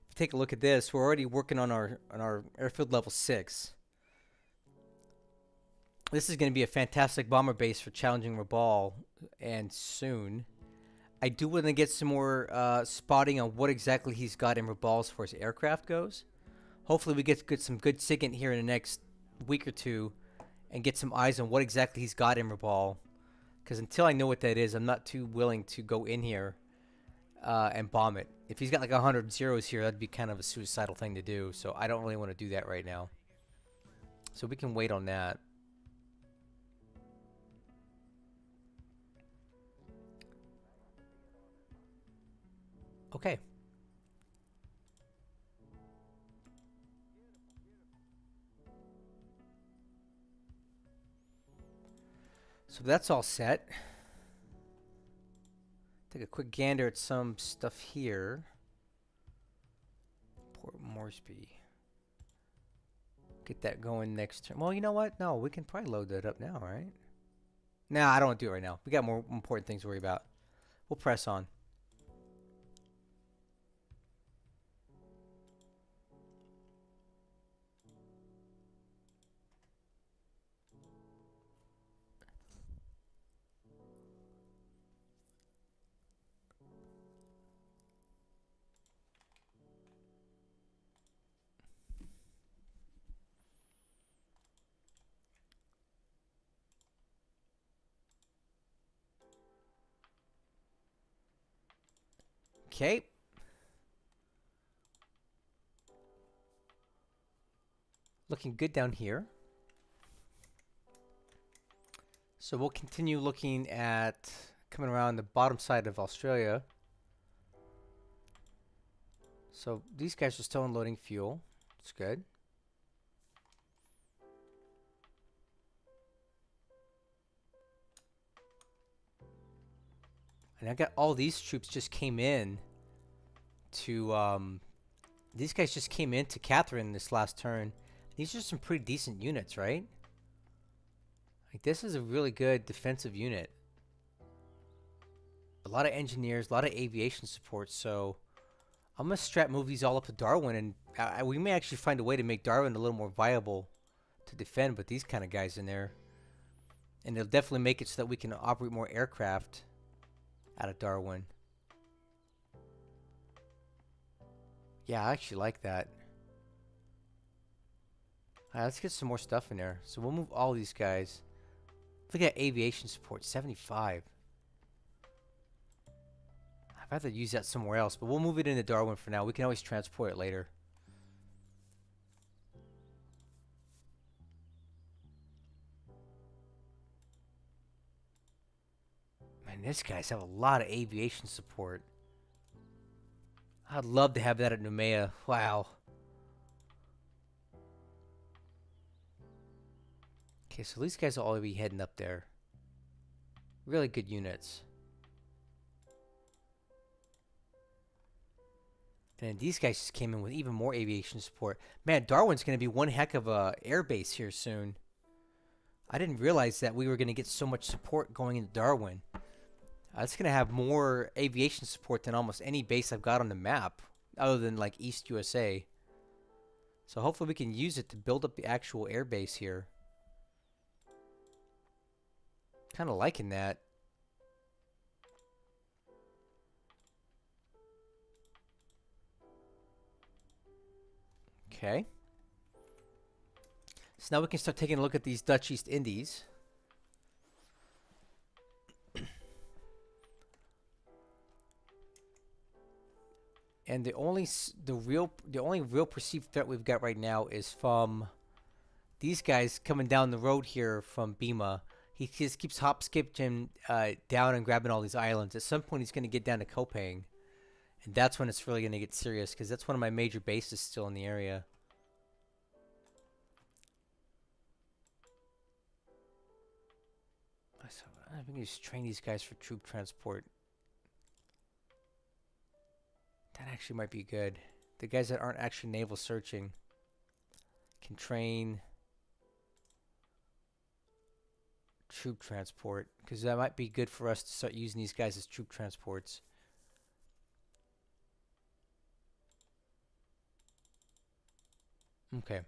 If you take a look at this, we're already working on our airfield level 6. This is going to be a fantastic bomber base for challenging Rabaul, and soon. I do want to get some more spotting on what exactly he's got in Rabaul as far as aircraft goes. Hopefully we get some good SIGINT here in the next week or two and get some eyes on what exactly he's got in Rabaul. Because until I know what that is, I'm not too willing to go in here and bomb it. If he's got like 100 zeros here, that'd be kind of a suicidal thing to do. So I don't really want to do that right now. So we can wait on that. Okay. So that's all set. Take a quick gander at some stuff here. Port Moresby. Get that going next turn. Well, you know what? No, we can probably load that up now, right? Nah, I don't want to do it right now. We got more important things to worry about. We'll press on. Okay. Looking good down here. So we'll continue looking at coming around the bottom side of Australia. So these guys are still unloading fuel. It's good. And I got all these troops just came in to these guys just came into Catherine this last turn. These are some pretty decent units, right? Like, this is a really good defensive unit. A lot of engineers, a lot of aviation support. So I'm gonna strap move these all up to Darwin, and we may actually find a way to make Darwin a little more viable to defend with these kind of guys in there. And they'll definitely make it so that we can operate more aircraft out of Darwin. Yeah, I actually like that. Alright, let's get some more stuff in there. So we'll move all these guys. Look at aviation support, 75. I'd rather use that somewhere else, but we'll move it into Darwin for now. We can always transport it later. Man, these guys have a lot of aviation support. I'd love to have that at Noumea. Wow. Okay, so these guys will all be heading up there. Really good units. And then these guys just came in with even more aviation support. Man, Darwin's going to be one heck of a air base here soon. I didn't realize that we were going to get so much support going into Darwin. It's going to have more aviation support than almost any base I've got on the map, other than like East USA. So hopefully we can use it to build up the actual air base here. Kind of liking that. Okay. So now we can start taking a look at these Dutch East Indies. And the only real perceived threat we've got right now is from these guys coming down the road here from Burma. He just keeps hop skipping down and grabbing all these islands. At some point, he's going to get down to Kopang, And that's when it's really going to get serious, because that's one of my major bases still in the area. So I think we just train these guys for troop transport. That actually might be good. The guys that aren't actually naval searching can train troop transport, because that might be good for us to start using these guys as troop transports. Okay.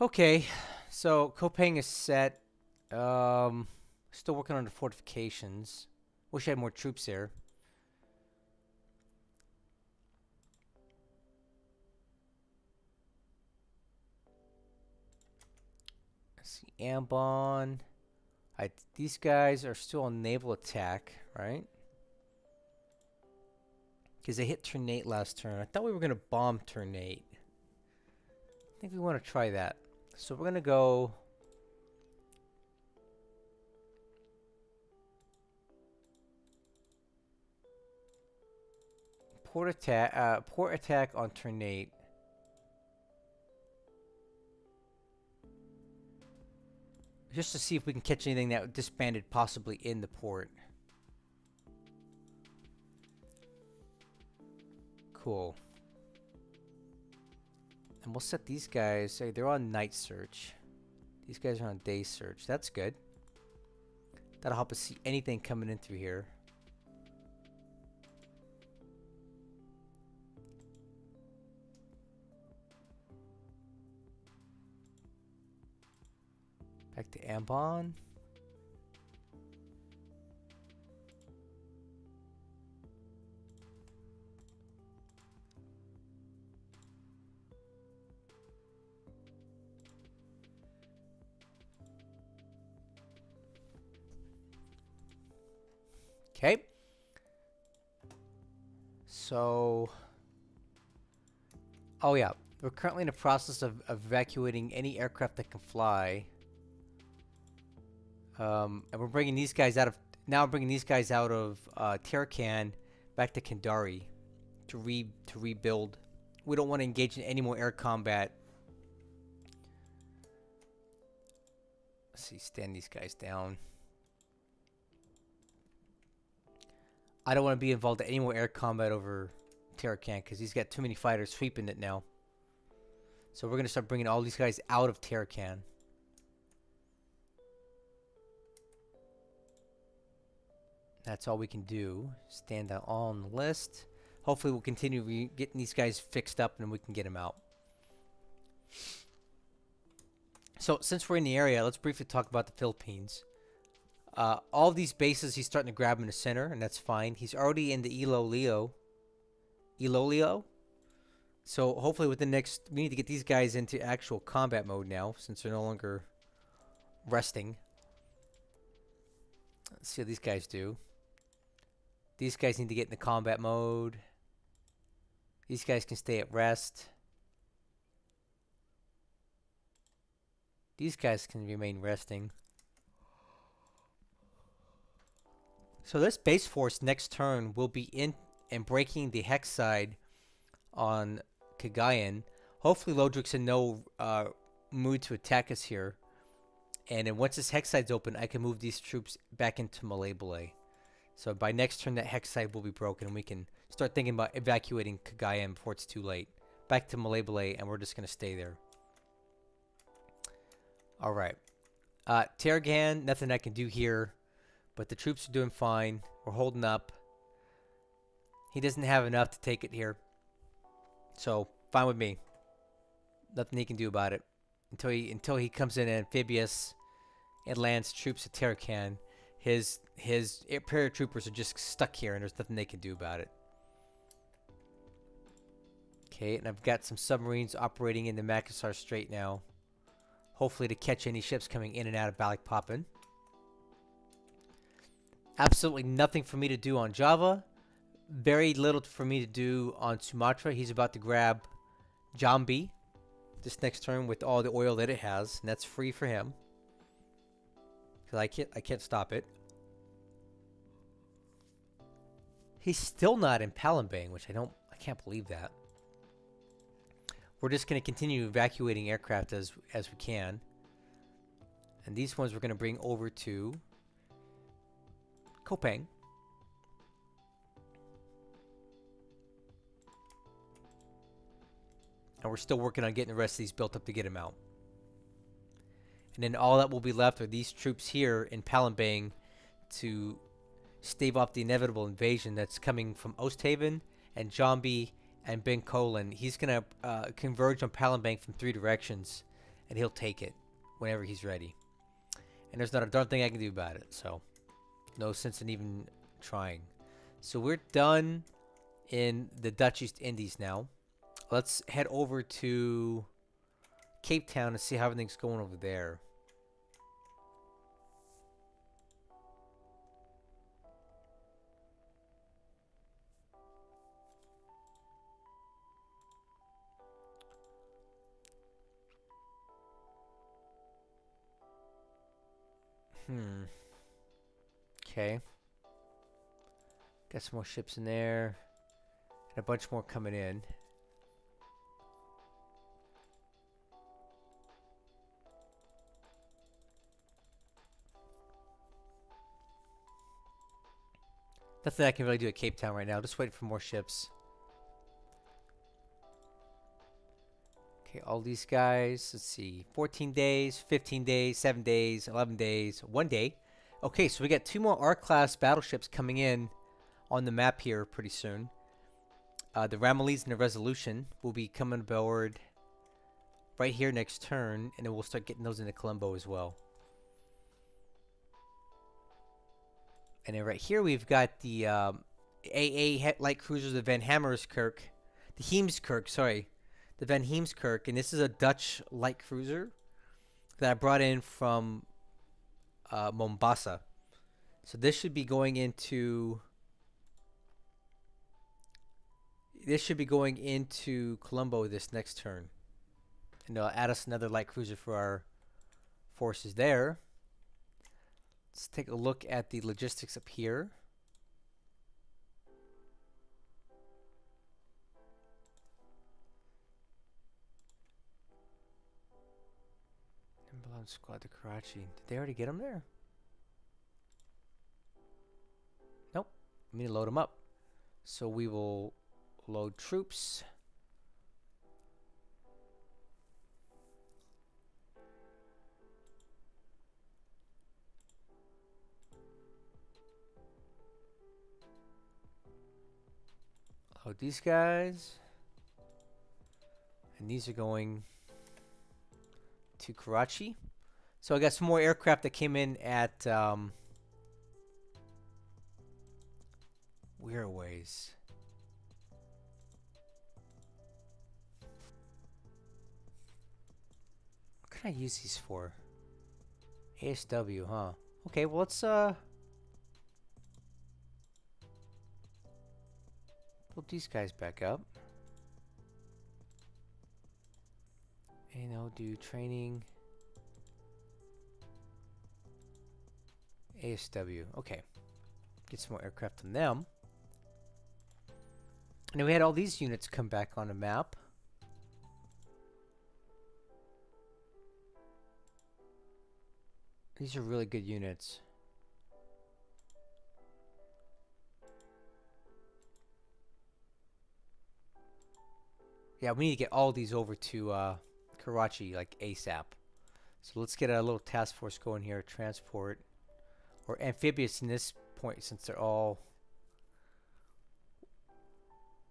Okay, so Kopang is set. Still working on the fortifications. Wish I had more troops there. Let's see, Ambon. These guys are still on naval attack, right? Because they hit turn 8 last turn. I thought we were going to bomb turn 8. I think we want to try that. So we're going to go... Port attack on turn 8. Just to see if we can catch anything that disbanded possibly in the port. Cool. And we'll set these guys, say they're on night search. These guys are on day search. That's good. That'll help us see anything coming in through here. Back to Ambon. Okay. So, oh yeah, we're currently in the process of evacuating any aircraft that can fly. And we're bringing these guys out of, now I'm bringing these guys out of Tarakan back to Kandari to rebuild. We don't want to engage in any more air combat. Let's see, stand these guys down. I don't want to be involved in any more air combat over Tarakan because he's got too many fighters sweeping it now. So we're going to start bringing all these guys out of Tarakan. That's all we can do. Stand that all on the list. Hopefully we'll continue getting these guys fixed up and we can get them out. So since we're in the area, let's briefly talk about the Philippines. All of these bases he's starting to grab in the center, and that's fine. He's already in the Iloilo. So hopefully within the next... We need to get these guys into actual combat mode now, since they're no longer resting. Let's see what these guys do. These guys need to get into combat mode. These guys can stay at rest. These guys can remain resting. So this base force next turn will be in and breaking the hex side on Cagayan. Hopefully Lodrik's in no mood to attack us here. And then once this hex side's open, I can move these troops back into Malaybalay. So by next turn, that hex side will be broken, and we can start thinking about evacuating Cagayan before it's too late. Back to Malaybalay, and we're just going to stay there. Alright. Taragan, nothing I can do here. But the troops are doing fine. We're holding up. He doesn't have enough to take it here. So, fine with me. Nothing he can do about it. Until he comes in amphibious and lands troops at Tarakan. His paratroopers are just stuck here and there's nothing they can do about it. Okay, and I've got some submarines operating in the Makassar Strait now. Hopefully to catch any ships coming in and out of Balikpapan. Absolutely nothing for me to do on Java. Very little for me to do on Sumatra. He's about to grab Jambi. this next turn with all the oil that it has, and that's free for him. Because I can't stop it. He's still not in Palembang, which I can't believe that. We're just going to continue evacuating aircraft as we can. And these ones we're going to bring over to Kopang. And we're still working on getting the rest of these built up to get them out. And then all that will be left are these troops here in Palembang to stave off the inevitable invasion that's coming from Oosthaven and Jambi and Benkolen. He's going to converge on Palembang from 3 directions, and he'll take it whenever he's ready. And there's not a darn thing I can do about it, so no sense in even trying. So we're done in the Dutch East Indies now. Let's head over to Cape Town and see how everything's going over there. Okay. Got some more ships in there. And a bunch more coming in. Nothing I can really do at Cape Town right now. Just waiting for more ships. Okay, all these guys. Let's see. 14 days, 15 days, 7 days, 11 days, 1 day. Okay, so we got 2 more R-class battleships coming in on the map here pretty soon. The Ramillies and the Resolution will be coming aboard right here next turn, and then we'll start getting those into Colombo as well. And then right here we've got the AA light cruisers, the Van Heemskerk, the Van Heemskerk, and this is a Dutch light cruiser that I brought in from Mombasa. So this should be going into Colombo this next turn, and they'll add us another light cruiser for our forces there. Let's take a look at the logistics up here. Timberland squad to Karachi. Did they already get them there? Nope. We need to load them up. So we will load troops. Load these guys. And these are going to Karachi. So I got some more aircraft that came in at Weirways. What can I use these for? ASW, huh? Okay, well let's build these guys back up. And I'll do training. ASW. Okay. Get some more aircraft from them. And then we had all these units come back on the map. These are really good units. Yeah, we need to get all these over to Karachi like ASAP. So let's get a little task force going here. Transport or amphibious in this point, since they're all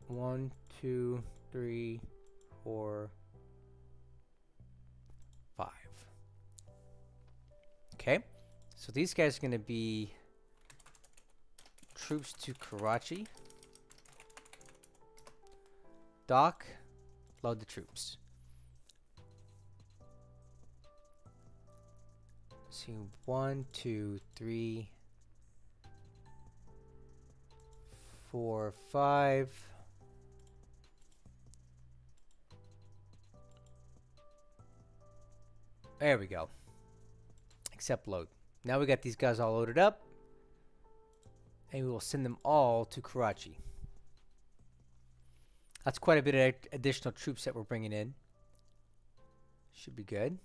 1, 2, 3, 4, 5. Okay, so these guys are going to be troops to Karachi. Dock, load the troops. See, 1, 2, 3, 4, 5. There we go. Accept load. Now we got these guys all loaded up. And we will send them all to Karachi. That's quite a bit of additional troops that we're bringing in. Should be good.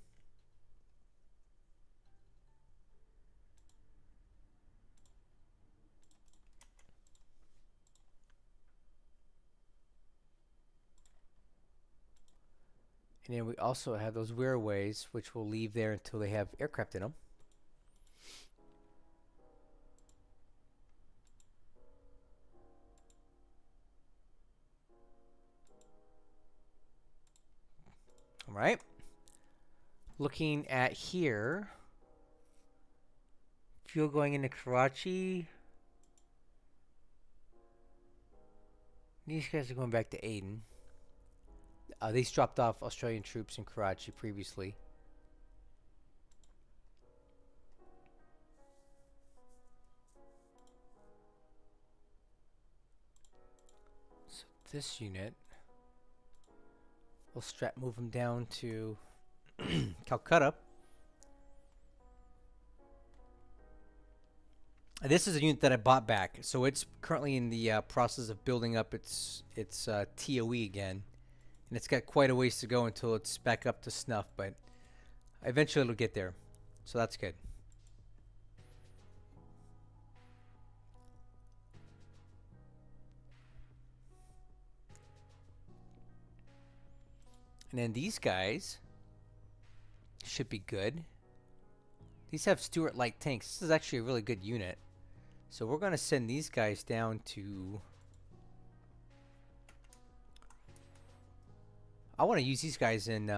And then we also have those weirways, which we'll leave there until they have aircraft in them. All right. Looking at here, fuel going into Karachi. These guys are going back to Aden. These dropped off Australian troops in Karachi previously. So this unit, we'll move them down to Calcutta. This is a unit that I bought back, so it's currently in the process of building up its TOE again. And it's got quite a ways to go until it's back up to snuff, but eventually it'll get there. So that's good. And then these guys should be good. These have Stuart light tanks. This is actually a really good unit. So we're going to send these guys down to... I want to use these guys in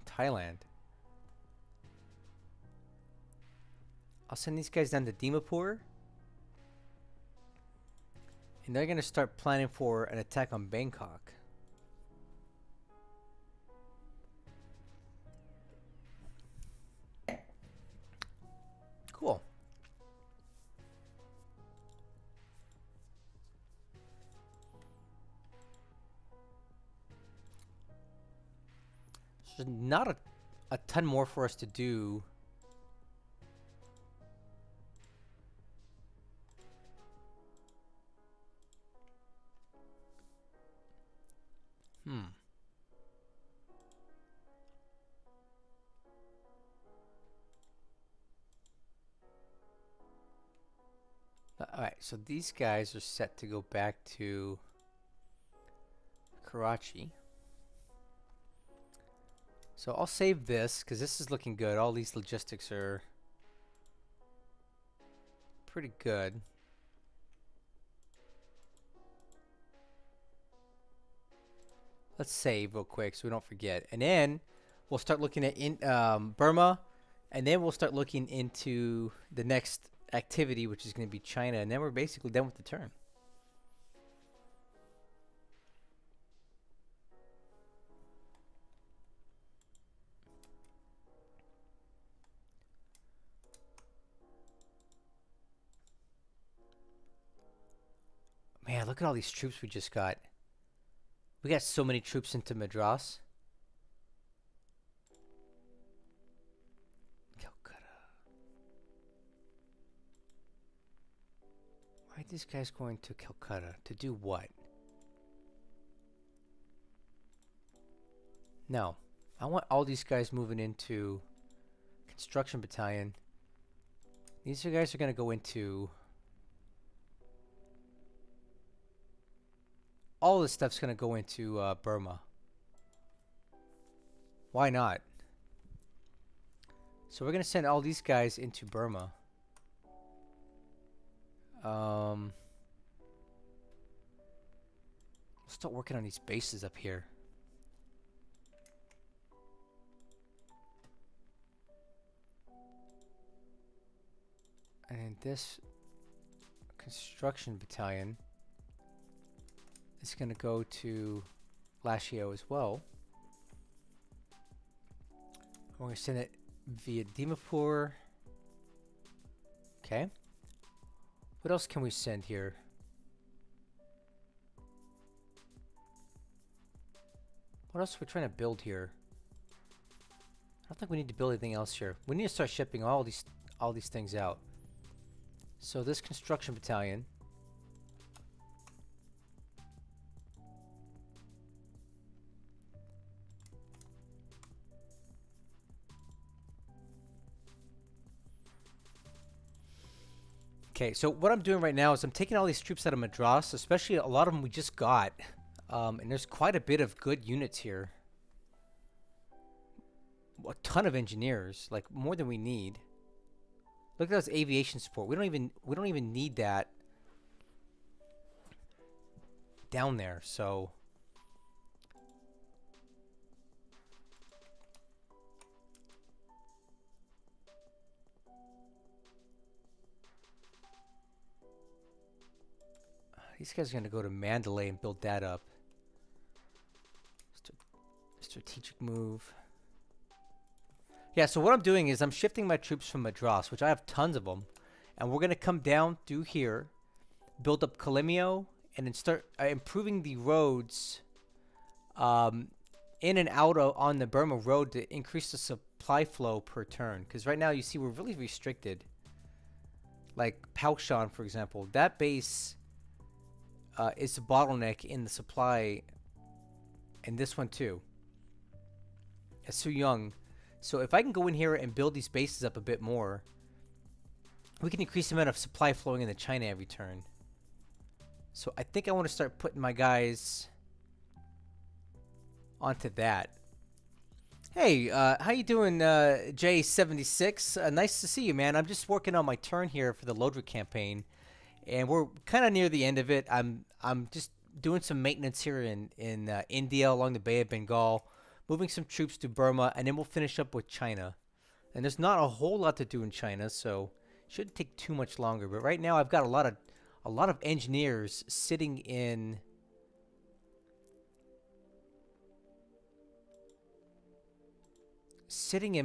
Thailand. I'll send these guys down to Dimapur. And they're going to start planning for an attack on Bangkok. Cool. There's not a ton more for us to do. Alright, so these guys are set to go back to Karachi. So I'll save this because this is looking good. All these logistics are pretty good. Let's save real quick so we don't forget. And then we'll start looking at Burma, and then we'll start looking into the next activity, which is going to be China, and then we're basically done with the turn. Man, look at all these troops we just got. We got so many troops into Madras. Calcutta. Why are these guys going to Calcutta? To do what? No. I want all these guys moving into Construction Battalion. These guys are going to go into... All this stuff's going to go into Burma. Why not? So we're going to send all these guys into Burma. We'll start working on these bases up here. And this construction battalion is going to go to Lashio as well. We're going to send it via Dimapur. Okay. What else can we send here? What else are we trying to build here? think we need to build anything else here. We need to start shipping all these things out. So this construction battalion. Okay, so what I'm doing right now is I'm taking all these troops out of Madras, especially a lot of them we just got. And there's quite a bit of good units here. A ton of engineers, like more than we need. Look at those aviation support. We don't even need that down there. So these guys are going to go to Mandalay and build that up. Strategic move. Yeah, so what I'm doing is I'm shifting my troops from Madras, which I have tons of them, and we're going to come down through here, build up Kalimio, and then start improving the roads in and out on the Burma road to increase the supply flow per turn. Because right now, you see, we're really restricted. Like Paushan, for example, that base is the bottleneck in the supply, and this one too. It's too young. So if I can go in here and build these bases up a bit more, we can increase the amount of supply flowing into China every turn. So I think I want to start putting my guys onto that. Hey, how you doing, J76? Nice to see you, man. I'm just working on my turn here for the Lodrik campaign, and we're kind of near the end of it. I'm just doing some maintenance here in India along the Bay of Bengal, moving some troops to Burma, and then we'll finish up with China. And there's not a whole lot to do in China, so it shouldn't take too much longer. But right now, I've got a lot of engineers sitting in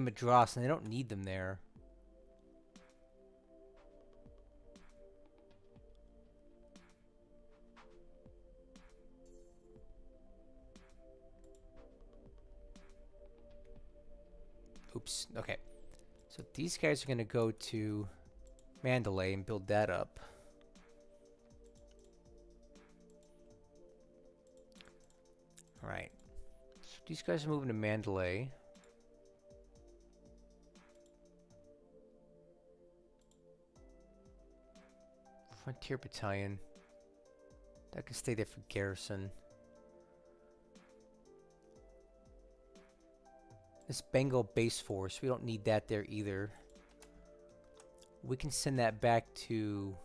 Madras, and they don't need them there. Oops. Okay. So these guys are going to go to Mandalay and build that up. All right. So these guys are moving to Mandalay. Frontier Battalion. That can stay there for garrison. This Bengal base force, we don't need that there either. We can send that back to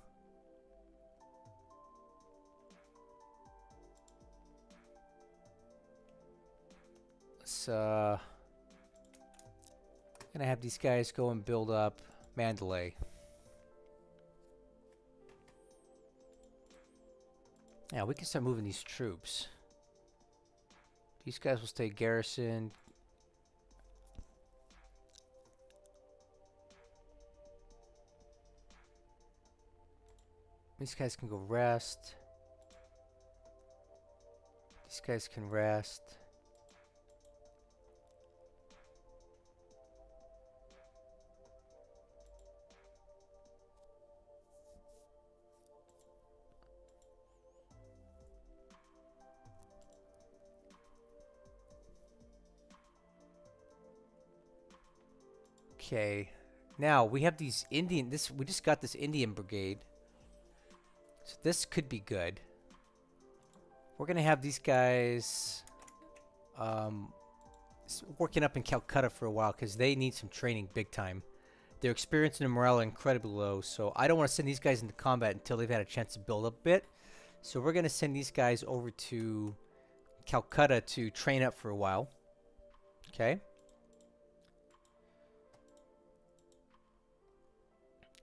let's gonna have these guys go and build up Mandalay. Yeah, we can start moving these troops. These guys will stay garrison. These guys can go rest. These guys can rest. Okay. Now we have these Indian we just got this Indian brigade. So this could be good. We're going to have these guys working up in Calcutta for a while because they need some training big time. Their experience and morale are incredibly low, so I don't want to send these guys into combat until they've had a chance to build up a bit. So we're going to send these guys over to Calcutta to train up for a while. Okay.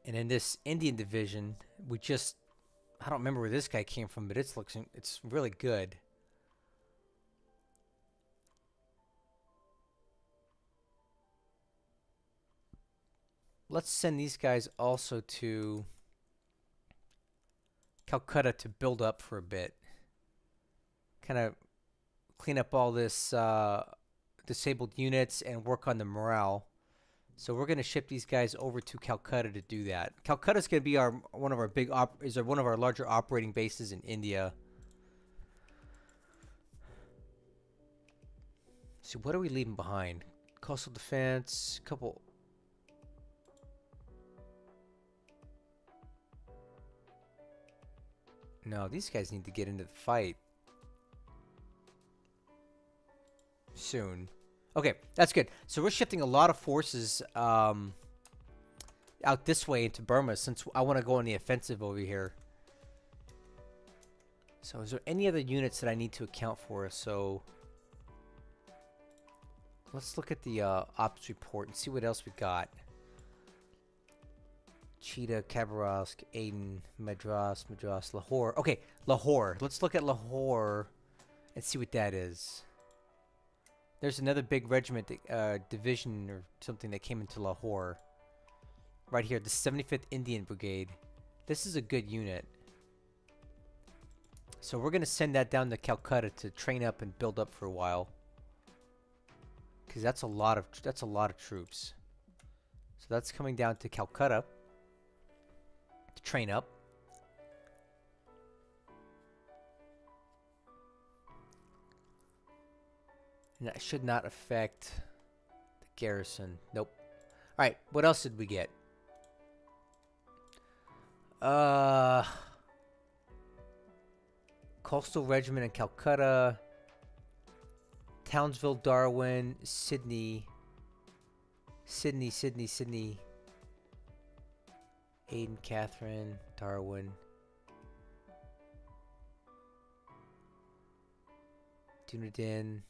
And in this Indian division, I don't remember where this guy came from, but it's really good. Let's send these guys also to Calcutta to build up for a bit. Kind of clean up all this disabled units and work on the morale. So we're going to ship these guys over to Calcutta to do that. Calcutta's going to be one of our larger operating bases in India. So what are we leaving behind? Coastal defense, couple. No, these guys need to get into the fight soon. Okay, that's good. So we're shifting a lot of forces out this way into Burma since I want to go on the offensive over here. So is there any other units that I need to account for? So let's look at the ops report and see what else we got. Cheetah, Khabarovsk, Aden, Madras, Lahore. Okay, Lahore. Let's look at Lahore and see what that is. There's another big regiment, division or something that came into Lahore. Right here, the 75th Indian Brigade. This is a good unit. So we're going to send that down to Calcutta to train up and build up for a while. Because that's a lot of troops. So that's coming down to Calcutta to train up. And that should not affect the garrison. Nope. Alright, what else did we get? Coastal Regiment in Calcutta. Townsville, Darwin, Sydney. Aden, Catherine, Darwin. Dunedin.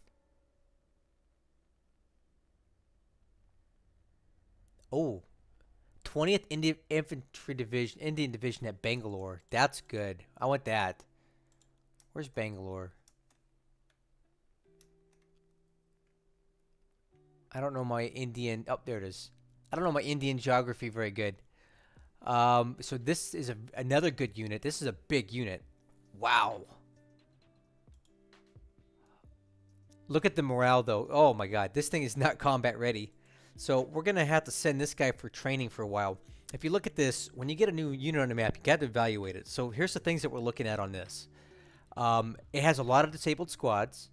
Oh, 20th Indian Infantry Division, Indian Division at Bangalore. That's good. I want that. Where's Bangalore? I don't know my Indian. Oh, there it is. I don't know my Indian geography very good. So this is another good unit. This is a big unit. Wow. Look at the morale, though. Oh my God, this thing is not combat ready. So we're going to have to send this guy for training for a while. If you look at this, when you get a new unit on the map, you got to evaluate it. So here's the things that we're looking at on this. It has a lot of disabled squads.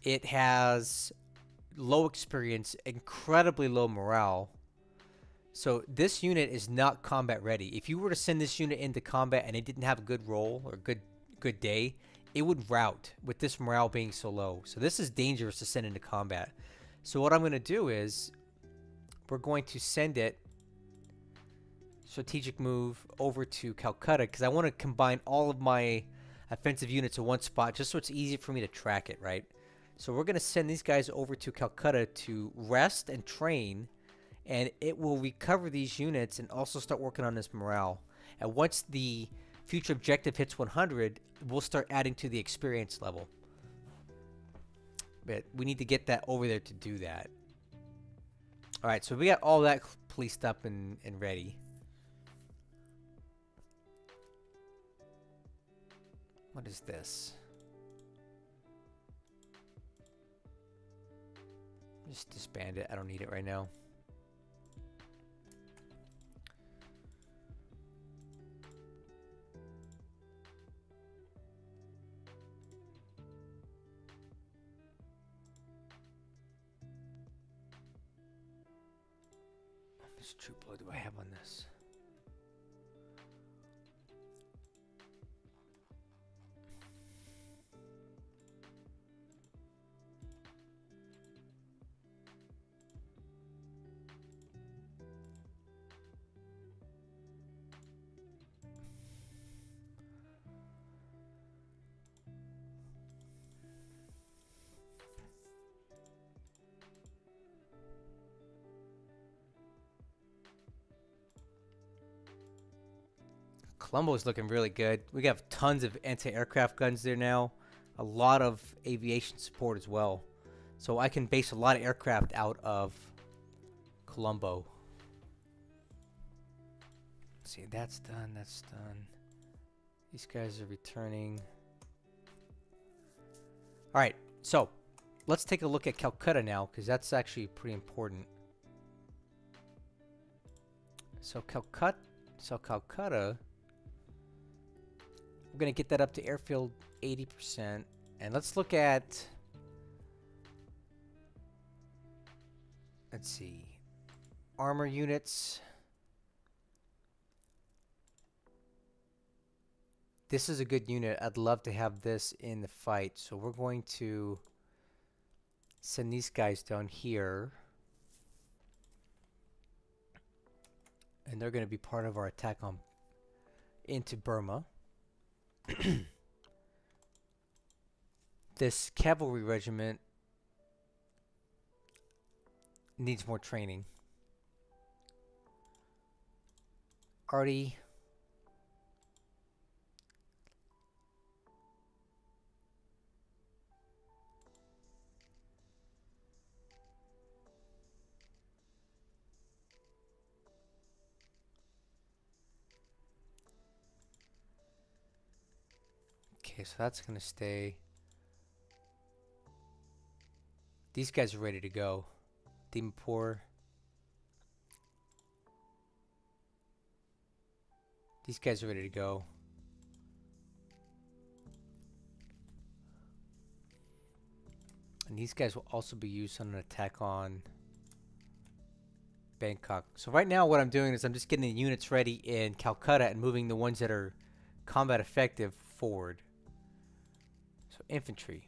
It has low experience, incredibly low morale. So this unit is not combat ready. If you were to send this unit into combat and it didn't have a good roll or good day, it would rout with this morale being so low. So this is dangerous to send into combat. So what I'm going to do is we're going to send it strategic move over to Calcutta because I want to combine all of my offensive units in one spot just so it's easy for me to track it, right? So we're going to send these guys over to Calcutta to rest and train, and it will recover these units and also start working on this morale. And once the future objective hits 100, we'll start adding to the experience level. But we need to get that over there to do that. All right, so we got all that policed up and ready. What is this? Just disband it. I don't need it right now. How much troop load do I have on this? Colombo's looking really good. We got tons of anti-aircraft guns there now. A lot of aviation support as well. So I can base a lot of aircraft out of Colombo. Let's see, that's done, that's done. These guys are returning. Alright, so let's take a look at Calcutta now, because that's actually pretty important. So Calcutta, we're going to get that up to airfield 80%. And let's look at, let's see, armor units. This is a good unit. I'd love to have this in the fight. So we're going to send these guys down here. And they're going to be part of our attack on into Burma. This cavalry regiment needs more training. Artie. Okay, so that's going to stay. These guys are ready to go. Dimapur. These guys are ready to go. And these guys will also be used on an attack on Bangkok. So right now what I'm doing is I'm just getting the units ready in Calcutta and moving the ones that are combat effective forward. So infantry.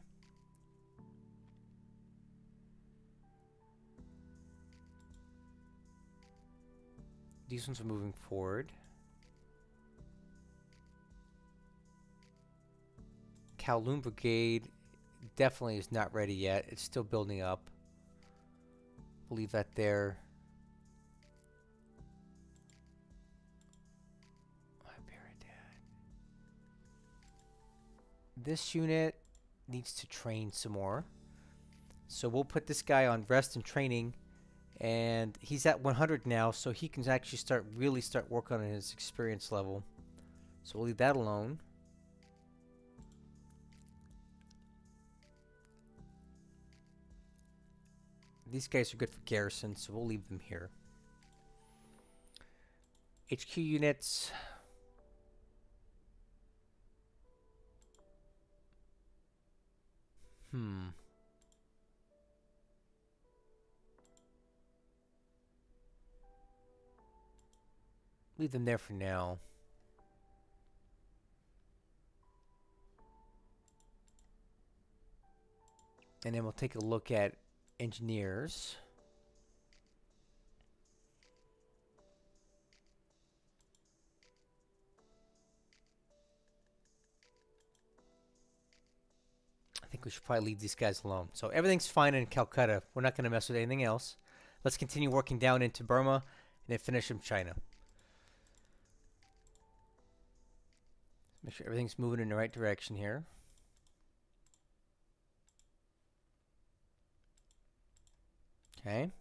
These ones are moving forward. Kowloon Brigade definitely is not ready yet. It's still building up. We'll leave that there. This unit needs to train some more. So we'll put this guy on rest and training. And he's at 100 now, so he can actually really start working on his experience level. So we'll leave that alone. These guys are good for garrison, so we'll leave them here. HQ units. Leave them there for now. And then we'll take a look at engineers. I think we should probably leave these guys alone. So everything's fine in Calcutta. We're not going to mess with anything else. Let's continue working down into Burma and then finish in China. Make sure everything's moving in the right direction here. Okay.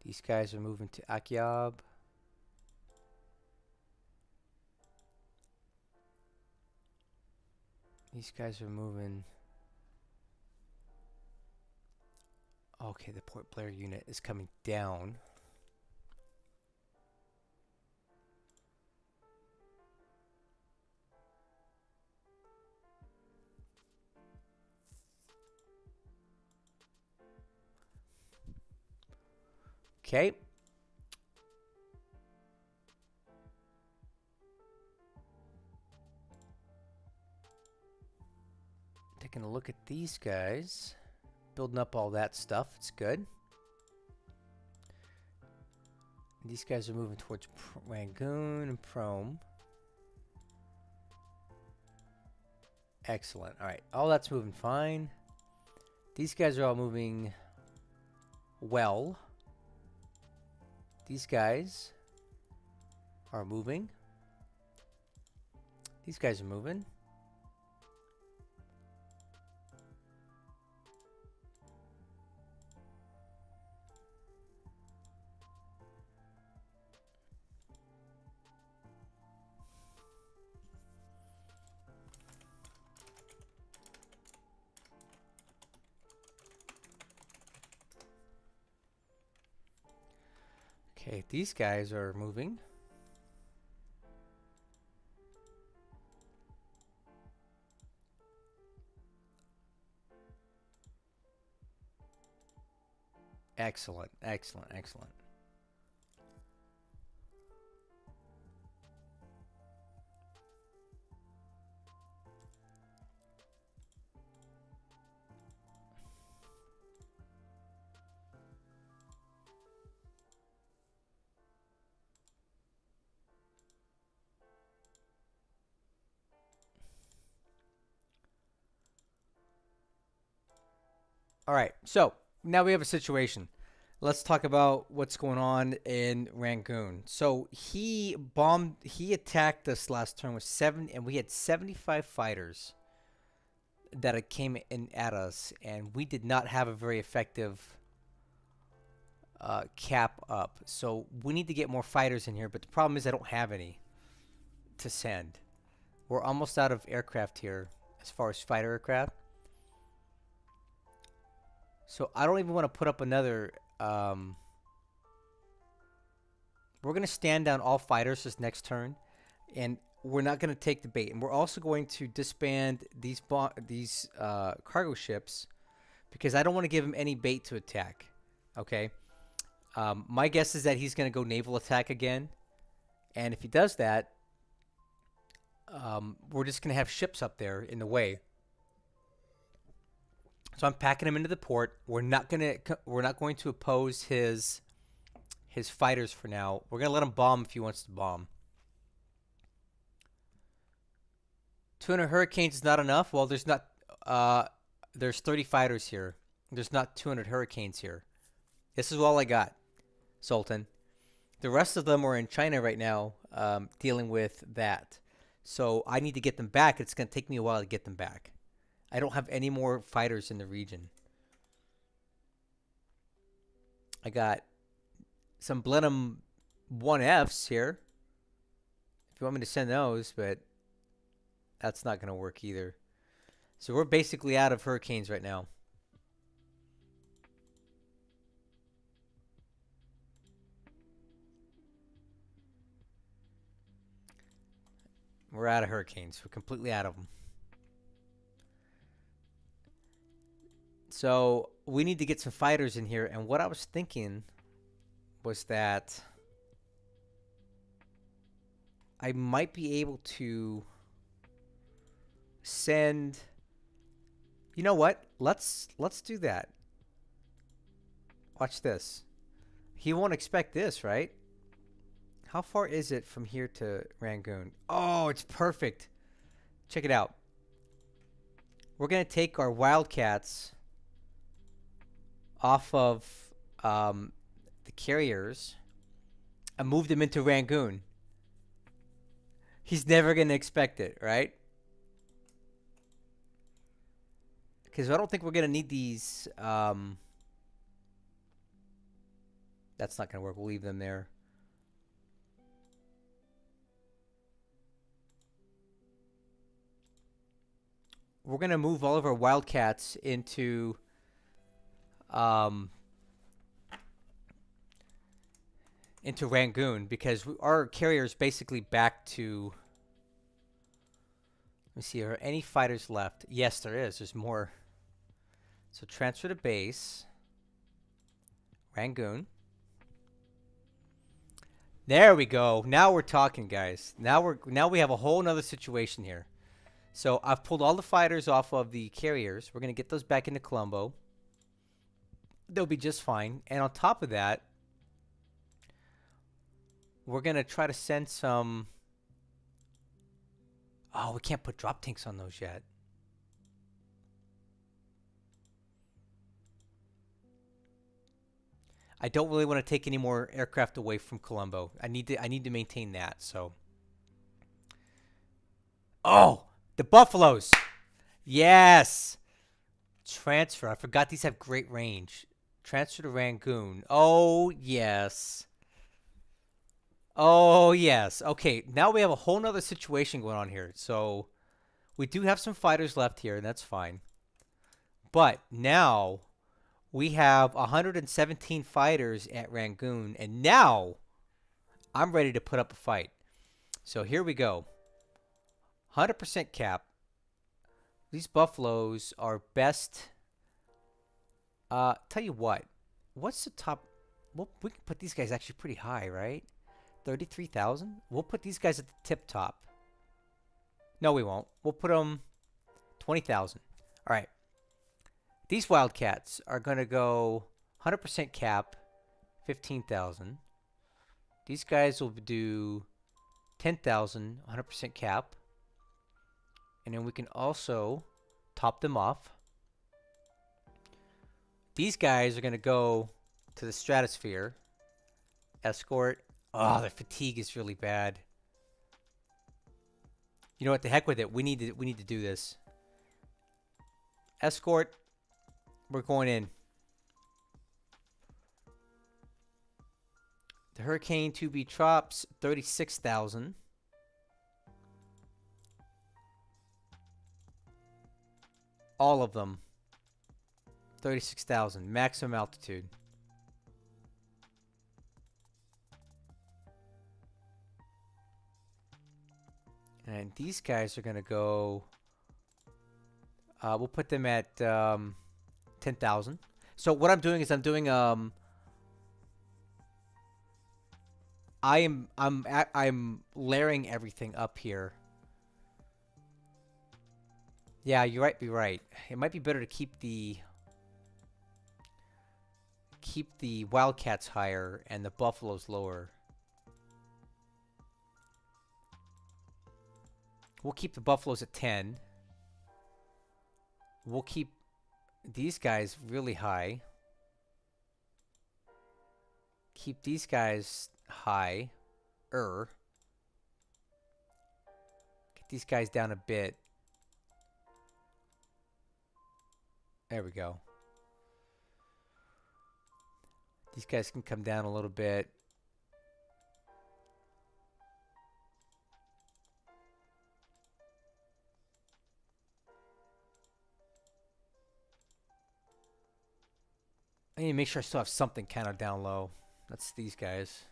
These guys are moving to Akyab. These guys are moving. Okay, the Port Blair unit is coming down. Okay. Taking a look at these guys. Building up all that stuff. It's good. These guys are moving towards Rangoon and Prome. Excellent. All right. All that's moving fine. These guys are all moving well. These guys are moving. These guys are moving. Okay, these guys are moving. Excellent, excellent, excellent. All right, so now we have a situation. Let's talk about what's going on in Rangoon. So he attacked us last turn with 7, and we had 75 fighters that came in at us, and we did not have a very effective cap up. So we need to get more fighters in here, but the problem is I don't have any to send. We're almost out of aircraft here as far as fighter aircraft. So I don't even want to put up another. We're going to stand down all fighters this next turn, and we're not going to take the bait. And we're also going to disband these cargo ships because I don't want to give him any bait to attack. Okay. My guess is that he's going to go naval attack again, and if he does that, we're just going to have ships up there in the way. So I'm packing him into the port. We're not going to oppose his fighters for now. We're going to let him bomb if he wants to bomb. 200 Hurricanes is not enough. Well, there's 30 fighters here. There's not 200 Hurricanes here. This is all I got, Sultan. The rest of them are in China right now, dealing with that. So I need to get them back. It's going to take me a while to get them back. I don't have any more fighters in the region. I got some Blenheim 1Fs here. If you want me to send those, but that's not going to work either. So we're basically out of Hurricanes right now. We're out of Hurricanes. We're completely out of them. So we need to get some fighters in here. And what I was thinking was that I might be able to send. You know what? Let's do that. Watch this. He won't expect this, right? How far is it from here to Rangoon? Oh, it's perfect. Check it out. We're going to take our Wildcats off of the carriers and move them into Rangoon. He's never going to expect it, right? Because I don't think we're going to need these. That's not going to work. We'll leave them there. We're going to move all of our Wildcats into Rangoon because our carrier is basically back to. Let me see. Are any fighters left? Yes, there is. There's more. So transfer to base. Rangoon. There we go. Now we're talking, guys. Now we have a whole nother situation here. So I've pulled all the fighters off of the carriers. We're going to get those back into Colombo. They'll be just fine. And on top of that, we're going to try to send some. Oh, we can't put drop tanks on those yet. I don't really want to take any more aircraft away from Colombo. I need to maintain that. So. Oh, the Buffaloes. Yes. Transfer. I forgot these have great range. Transfer to Rangoon. Oh, yes. Oh, yes. Okay, now we have a whole nother situation going on here. So we do have some fighters left here, and that's fine. But now We have 117 fighters at Rangoon, and now I'm ready to put up a fight. So here we go. 100% cap. These buffaloes are best. Tell you what. What's the top? Well, we can put these guys actually pretty high, right? 33,000? We'll put these guys at the tip top. No, we won't. We'll put them 20,000. All right. These Wildcats are going to go 100% cap, 15,000. These guys will do 10,000, 100% cap. And then we can also top them off. These guys are going to go to the stratosphere. Escort. Oh, their fatigue is really bad. You know what? The heck with it. We need to do this. Escort. We're going in. The Hurricane 2B Trops, 36,000. All of them. 36,000. Maximum altitude. And these guys are going to go... we'll put them at 10,000. So what I'm doing is I'm doing... I'm layering everything up here. Yeah, you might be right. It might be better to keep the Wildcats higher and the Buffaloes lower. We'll keep the Buffaloes at 10. We'll keep these guys really high. Keep these guys high. Get these guys down a bit. There we go. These guys can come down a little bit. I need to make sure I still have something kind of down low. That's these guys.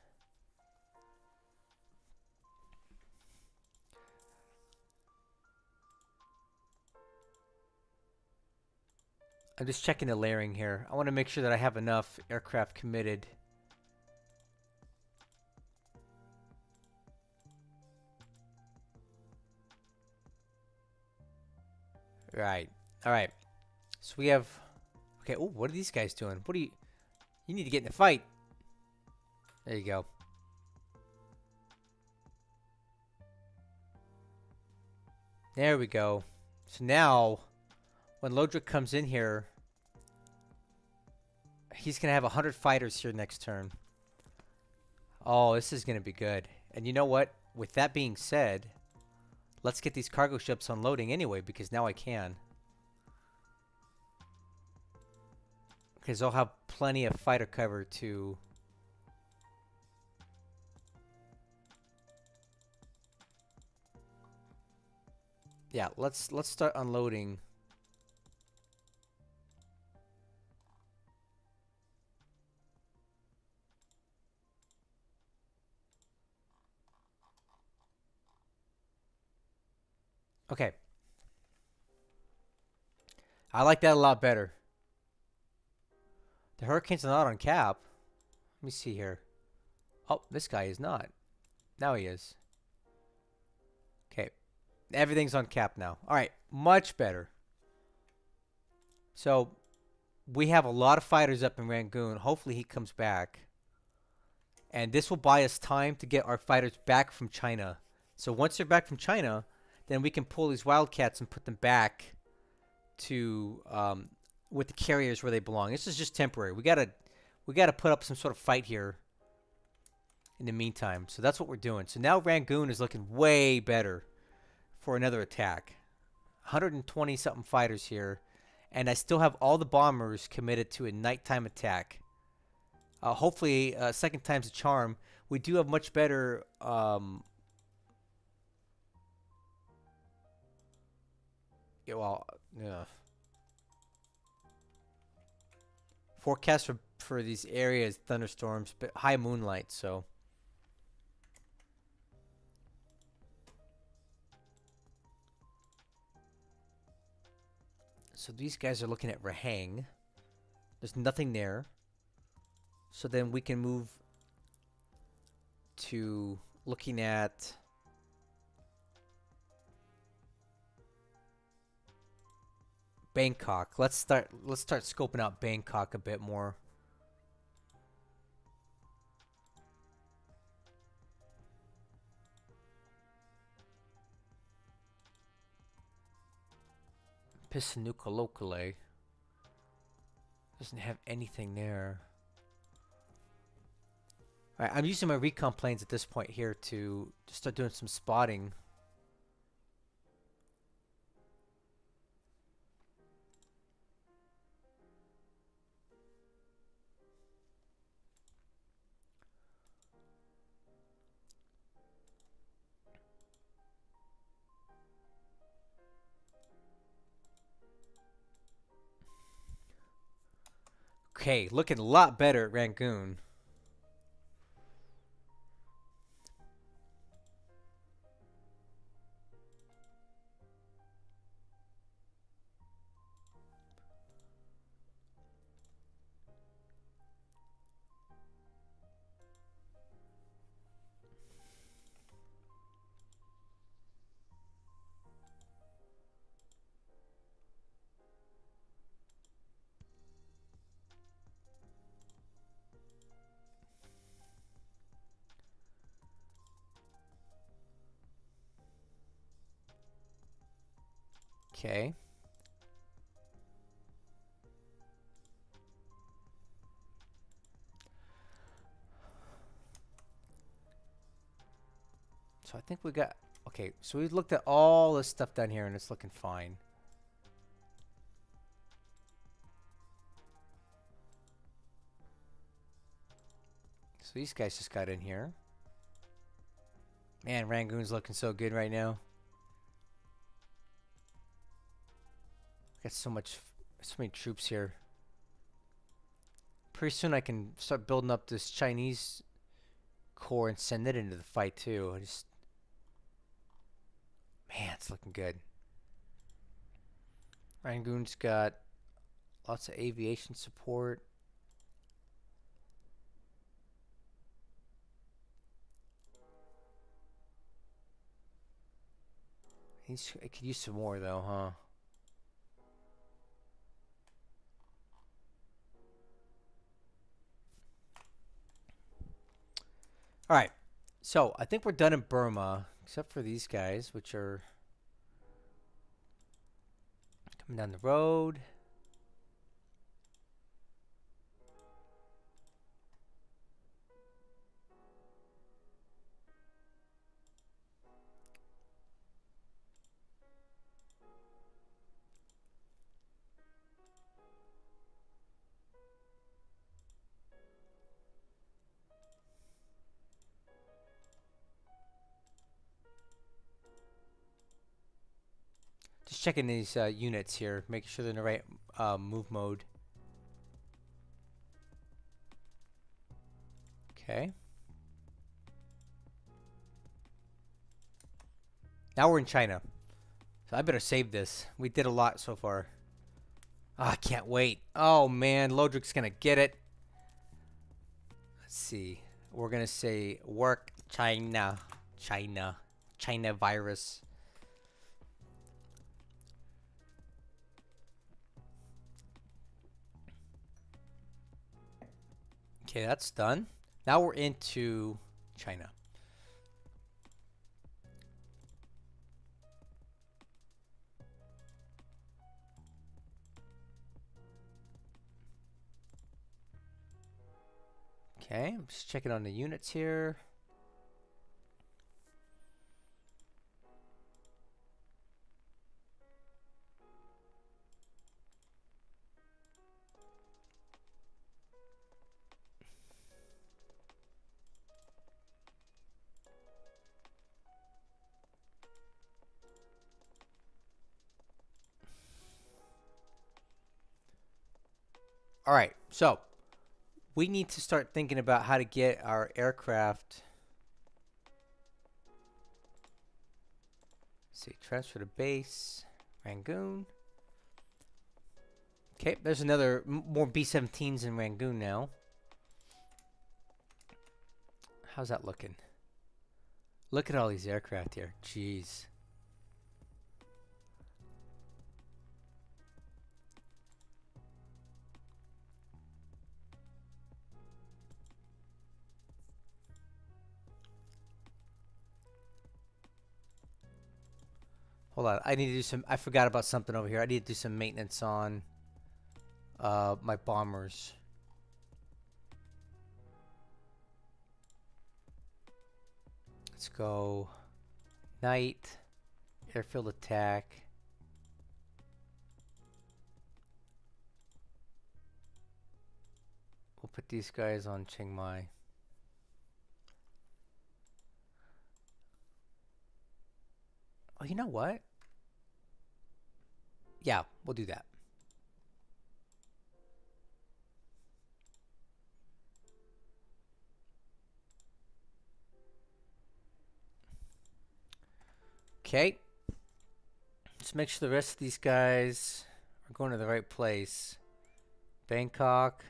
I'm just checking the layering here. I want to make sure that I have enough aircraft committed. Right. All right. So we have... Okay, oh, what are these guys doing? What do you... You need to get in the fight. There you go. There we go. So now, when Lodrik comes in here, he's going to have 100 fighters here next turn. Oh, this is going to be good. And you know what? With that being said, let's get these cargo ships unloading anyway, because now I can. Because I'll have plenty of fighter cover to... Yeah, let's start unloading. Okay. I like that a lot better. The Hurricanes are not on cap. Let me see here. Oh, this guy is not. Now he is. Okay. Everything's on cap now. All right. Much better. So, we have a lot of fighters up in Rangoon. Hopefully he comes back. And this will buy us time to get our fighters back from China. So, once they're back from China, then we can pull these Wildcats and put them back to... with the carriers where they belong. This is just temporary. We gotta put up some sort of fight here in the meantime. So that's what we're doing. So now Rangoon is looking way better for another attack. 120 something fighters here, and I still have all the bombers committed to a nighttime attack. Hopefully, second time's a charm. We do have much better. Yeah. Forecast for these areas, thunderstorms, but high moonlight, so. So these guys are looking at Rahang. There's nothing there. So then we can move to looking at Bangkok. Let's start scoping out Bangkok a bit more. Pissanuka Locale doesn't have anything there. All right, I'm using my recon planes at this point here to start doing some spotting. Okay, looking a lot better at Rangoon. Okay. So I think we got... Okay, so we've looked at all this stuff down here and it's looking fine. So these guys just got in here. Man, Rangoon's looking so good right now. Got so many troops here. Pretty soon I can start building up this Chinese corps and send it into the fight too. Man, it's looking good. Rangoon's got lots of aviation support. I could use some more though, huh? All right. So I think we're done in Burma, except for these guys, which are coming down the road. Just checking these units here, making sure they're in the right move mode. Okay. Now we're in China. So I better save this. We did a lot so far. Oh, I can't wait. Oh, man. Lodrik's going to get it. Let's see. We're going to say work China. China virus. Okay, that's done. Now we're into China. Okay, I'm just checking on the units here. All right, so we need to start thinking about how to get our aircraft. Let's see, transfer to base, Rangoon. Okay, there's another more B-17s in Rangoon now. How's that looking? Look at all these aircraft here. Jeez. Hold on. I need to do some. I forgot about something over here. I need to do some maintenance on my bombers. Let's go night, airfield attack. We'll put these guys on Chiang Mai. Oh, you know what? Yeah, we'll do that. Okay. Let's make sure the rest of these guys are going to the right place. Bangkok.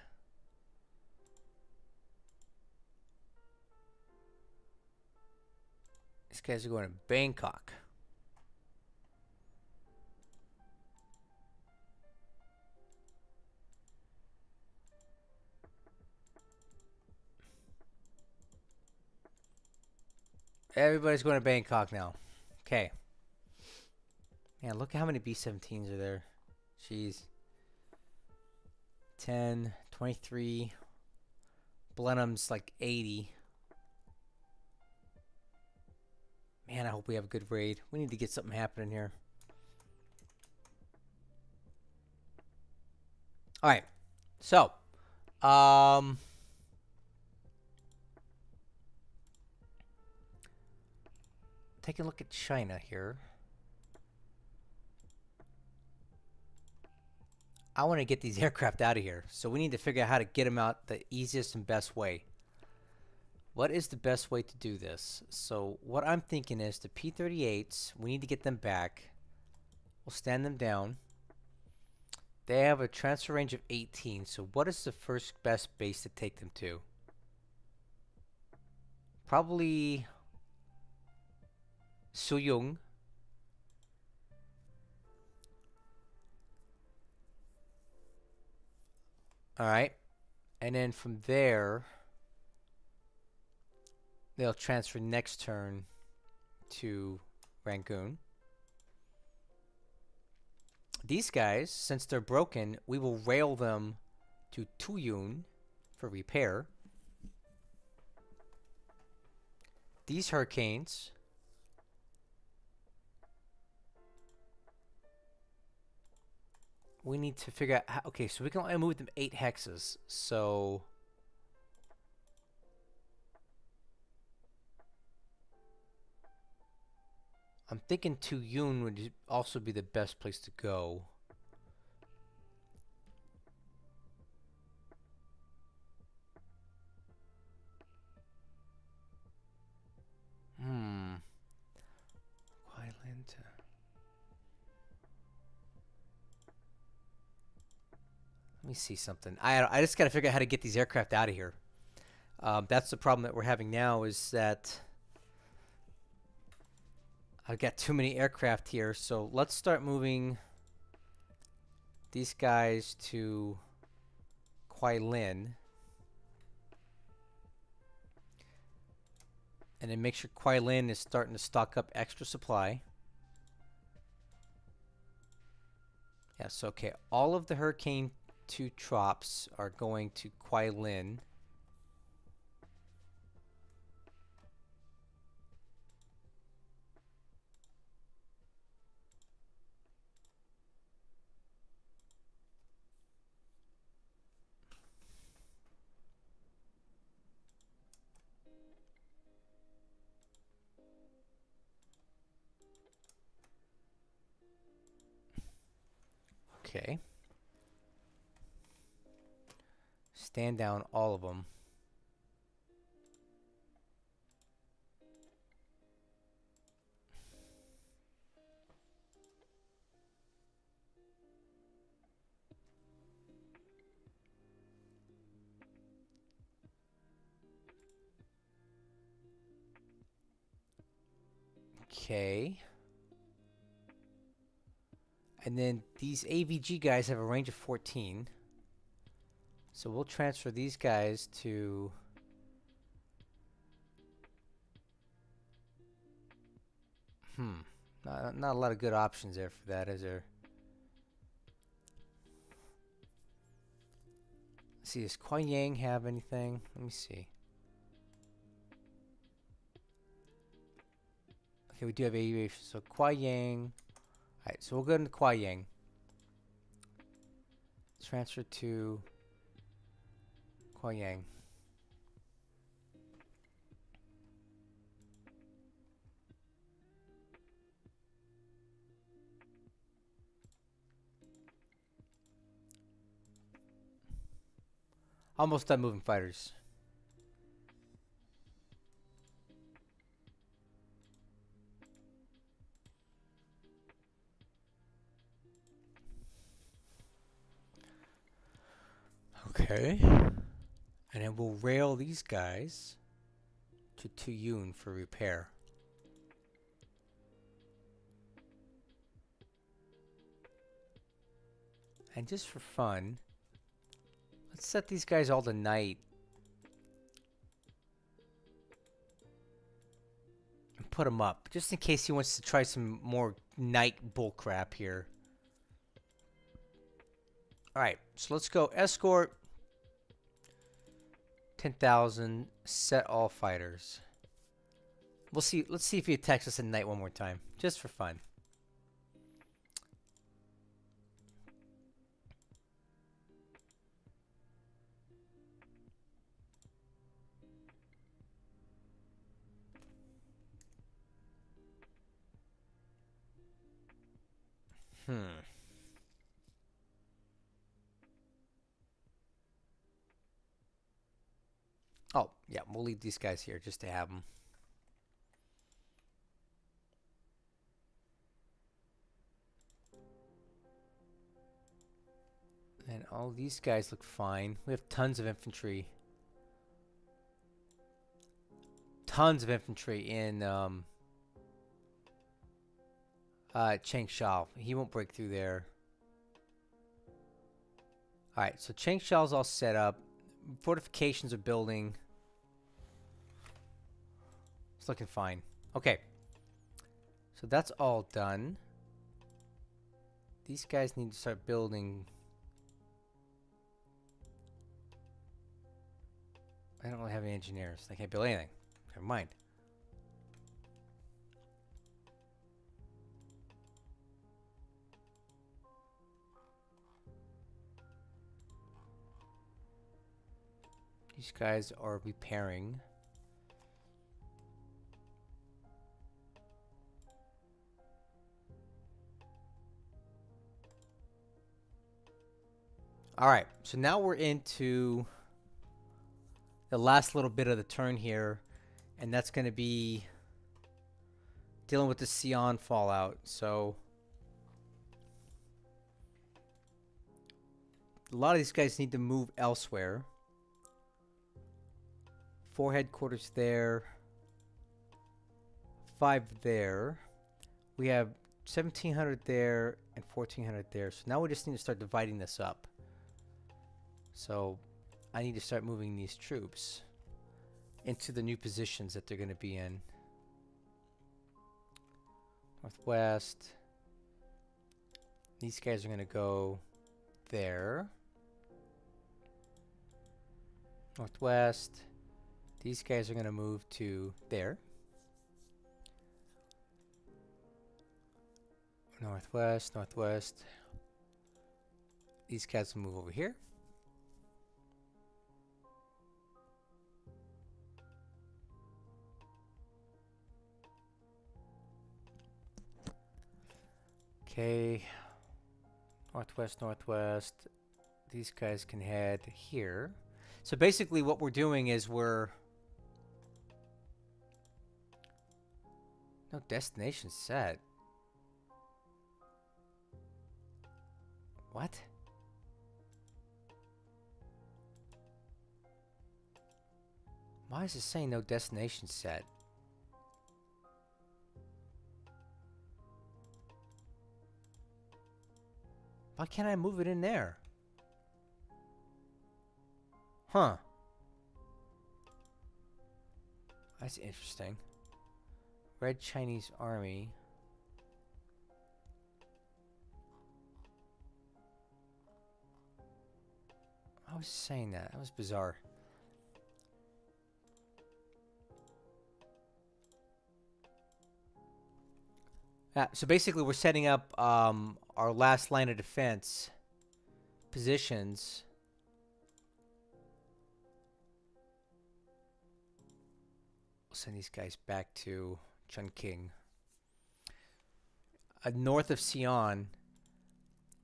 These guys are going to Bangkok. Everybody's going to Bangkok now. Okay. Man, look at how many B-17s are there. Jeez. 10, 23. Blenheim's like 80. Man, I hope we have a good raid. We need to get something happening here. All right. So, take a look at China here. I want to get these aircraft out of here. So we need to figure out how to get them out the easiest and best way. What is the best way to do this? So what I'm thinking is the P-38s, we need to get them back. We'll stand them down. They have a transfer range of 18. So what is the first best base to take them to? Probably Suyong. All right. And then from there, they'll transfer next turn to Rangoon. These guys, since they're broken, we will rail them to Tuyun for repair. These Hurricanes, we need to figure out how, okay, so we can only move them 8 hexes. So I'm thinking Tuyun would also be the best place to go. Island. Let me see something. I just got to figure out how to get these aircraft out of here. That's the problem that we're having now, is that I've got too many aircraft here. So let's start moving these guys to Kuai Lin. And then make sure Kuai Lin is starting to stock up extra supply. Yes, okay. All of the Hurricane 2 trops are going to Kuai Lin. Okay. stand down all of them. Okay. And then these AVG guys have a range of 14. So we'll transfer these guys to... Not a lot of good options there for that, is there? Let's see, does Kuai Yang have anything? Let me see. Okay, we do have aviation. So Kuai Yang. Alright, so we'll go into Kuai Yang. Transfer to Kuai Yang. Almost done moving fighters. Okay. And then we'll rail these guys to Tuyun for repair. And just for fun, let's set these guys all to night. And put them up, just in case he wants to try some more night bullcrap here. Alright, so let's go escort 10,000, set all fighters. We'll see. Let's see if he attacks us at night one more time, just for fun. Oh, yeah, we'll leave these guys here just to have them. And all these guys look fine. We have tons of infantry. Tons of infantry in Changsha. He won't break through there. Alright, so Changsha's all set up. Fortifications are building. It's looking fine. Okay. So that's all done. These guys need to start building. I don't really have any engineers. They can't build anything. Never mind. These guys are repairing. Alright, so now we're into the last little bit of the turn here, and that's going to be dealing with the Sion fallout. So a lot of these guys need to move elsewhere. 4 headquarters there, 5 there. We have 1,700 there and 1,400 there. So now we just need to start dividing this up. So I need to start moving these troops into the new positions that they're going to be in. Northwest. These guys are going to go there. Northwest. These guys are going to move to there. Northwest, northwest. These guys will move over here. Okay. Northwest, northwest. These guys can head here. So basically what we're doing is we're... No destination set. What? Why is it saying no destination set? Why can't I move it in there? Huh. That's interesting. Red Chinese Army. I was saying that. That was bizarre. So basically we're setting up our last line of defense positions. We'll send these guys back to Chungking. North of Xi'an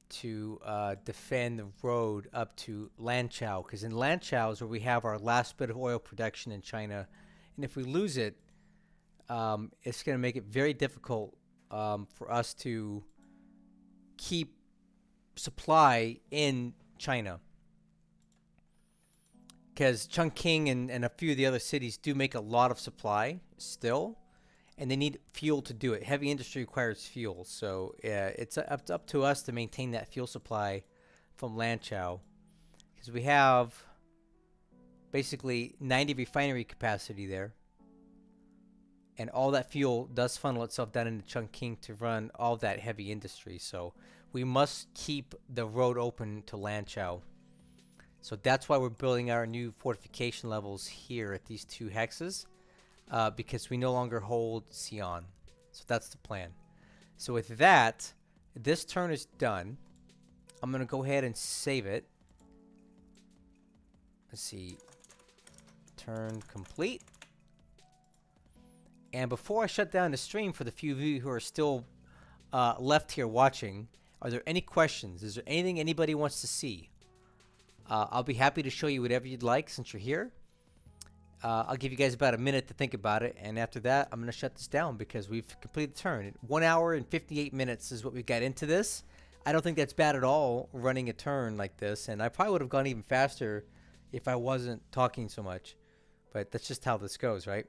to defend the road up to Lanchao. Because in Lanchao is where we have our last bit of oil production in China. And if we lose it, it's going to make it very difficult for us to keep supply in China, because Chongqing and a few of the other cities do make a lot of supply still, and they need fuel to do it. Heavy industry requires fuel, so it's up to us to maintain that fuel supply from Lanchao, because we have basically 90 refinery capacity there. And all that fuel does funnel itself down into Chongqing to run all that heavy industry. So we must keep the road open to Lanchao. So that's why we're building our new fortification levels here at these two hexes, because we no longer hold Xi'an. So that's the plan. So with that, this turn is done. I'm going to go ahead and save it. Let's see. Turn complete. And before I shut down the stream, for the few of you who are still left here watching, are there any questions? Is there anything anybody wants to see? I'll be happy to show you whatever you'd like since you're here. I'll give you guys about a minute to think about it, and after that, I'm going to shut this down because we've completed the turn. 1 hour and 58 minutes is what we got into this. I don't think that's bad at all, running a turn like this, and I probably would have gone even faster if I wasn't talking so much. But that's just how this goes, right?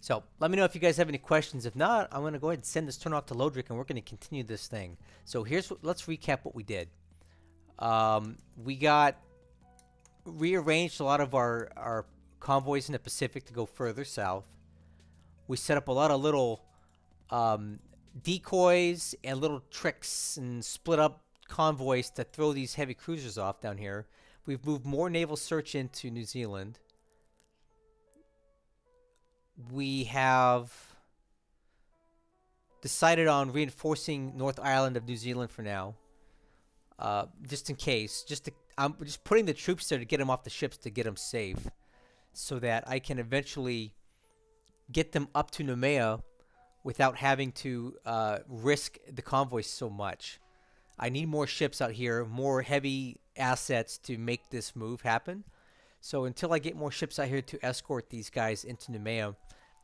So let me know if you guys have any questions. If not, I'm going to go ahead and send this turn off to Lodrik, and we're going to continue this thing. So let's recap what we did. We got rearranged a lot of our convoys in the Pacific to go further south. We set up a lot of little decoys and little tricks and split up convoys to throw these heavy cruisers off down here. We've moved more naval search into New Zealand. We have decided on reinforcing North Island of New Zealand for now, just in case. I'm just putting the troops there to get them off the ships, to get them safe, so that I can eventually get them up to Noumea without having to risk the convoys so much. I need more ships out here, more heavy assets to make this move happen. So until I get more ships out here to escort these guys into Noumea,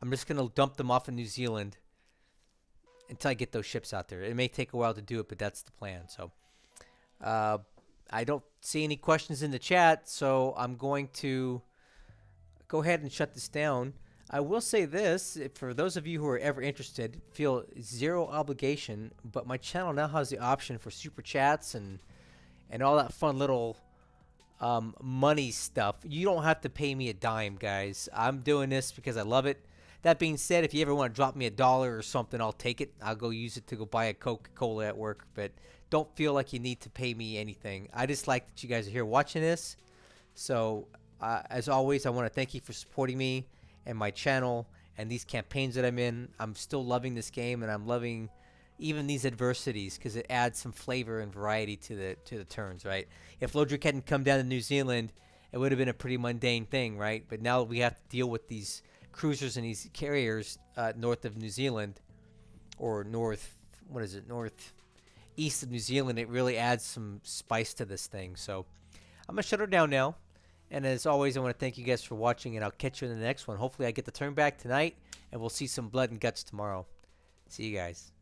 I'm just going to dump them off in New Zealand until I get those ships out there. It may take a while to do it, but that's the plan. So I don't see any questions in the chat, so I'm going to go ahead and shut this down. I will say this, for those of you who are ever interested, feel zero obligation, but my channel now has the option for super chats and all that fun little money stuff. You don't have to pay me a dime, guys. I'm doing this because I love it. That being said, if you ever want to drop me $1 or something, I'll take it. I'll go use it to go buy a Coca-Cola at work, but don't feel like you need to pay me anything. I just like that you guys are here watching this. So as always, I want to thank you for supporting me and my channel and these campaigns that I'm in. I'm still loving this game, and I'm loving even these adversities because it adds some flavor and variety to the turns, right? If Lodrik hadn't come down to New Zealand, it would have been a pretty mundane thing, right? But now we have to deal with these cruisers and these carriers north of New Zealand, or northeast of New Zealand. It really adds some spice to this thing. So I'm gonna shut her down now. And as always, I want to thank you guys for watching, and I'll catch you in the next one. Hopefully, I get the turn back tonight, and we'll see some blood and guts tomorrow. See you guys.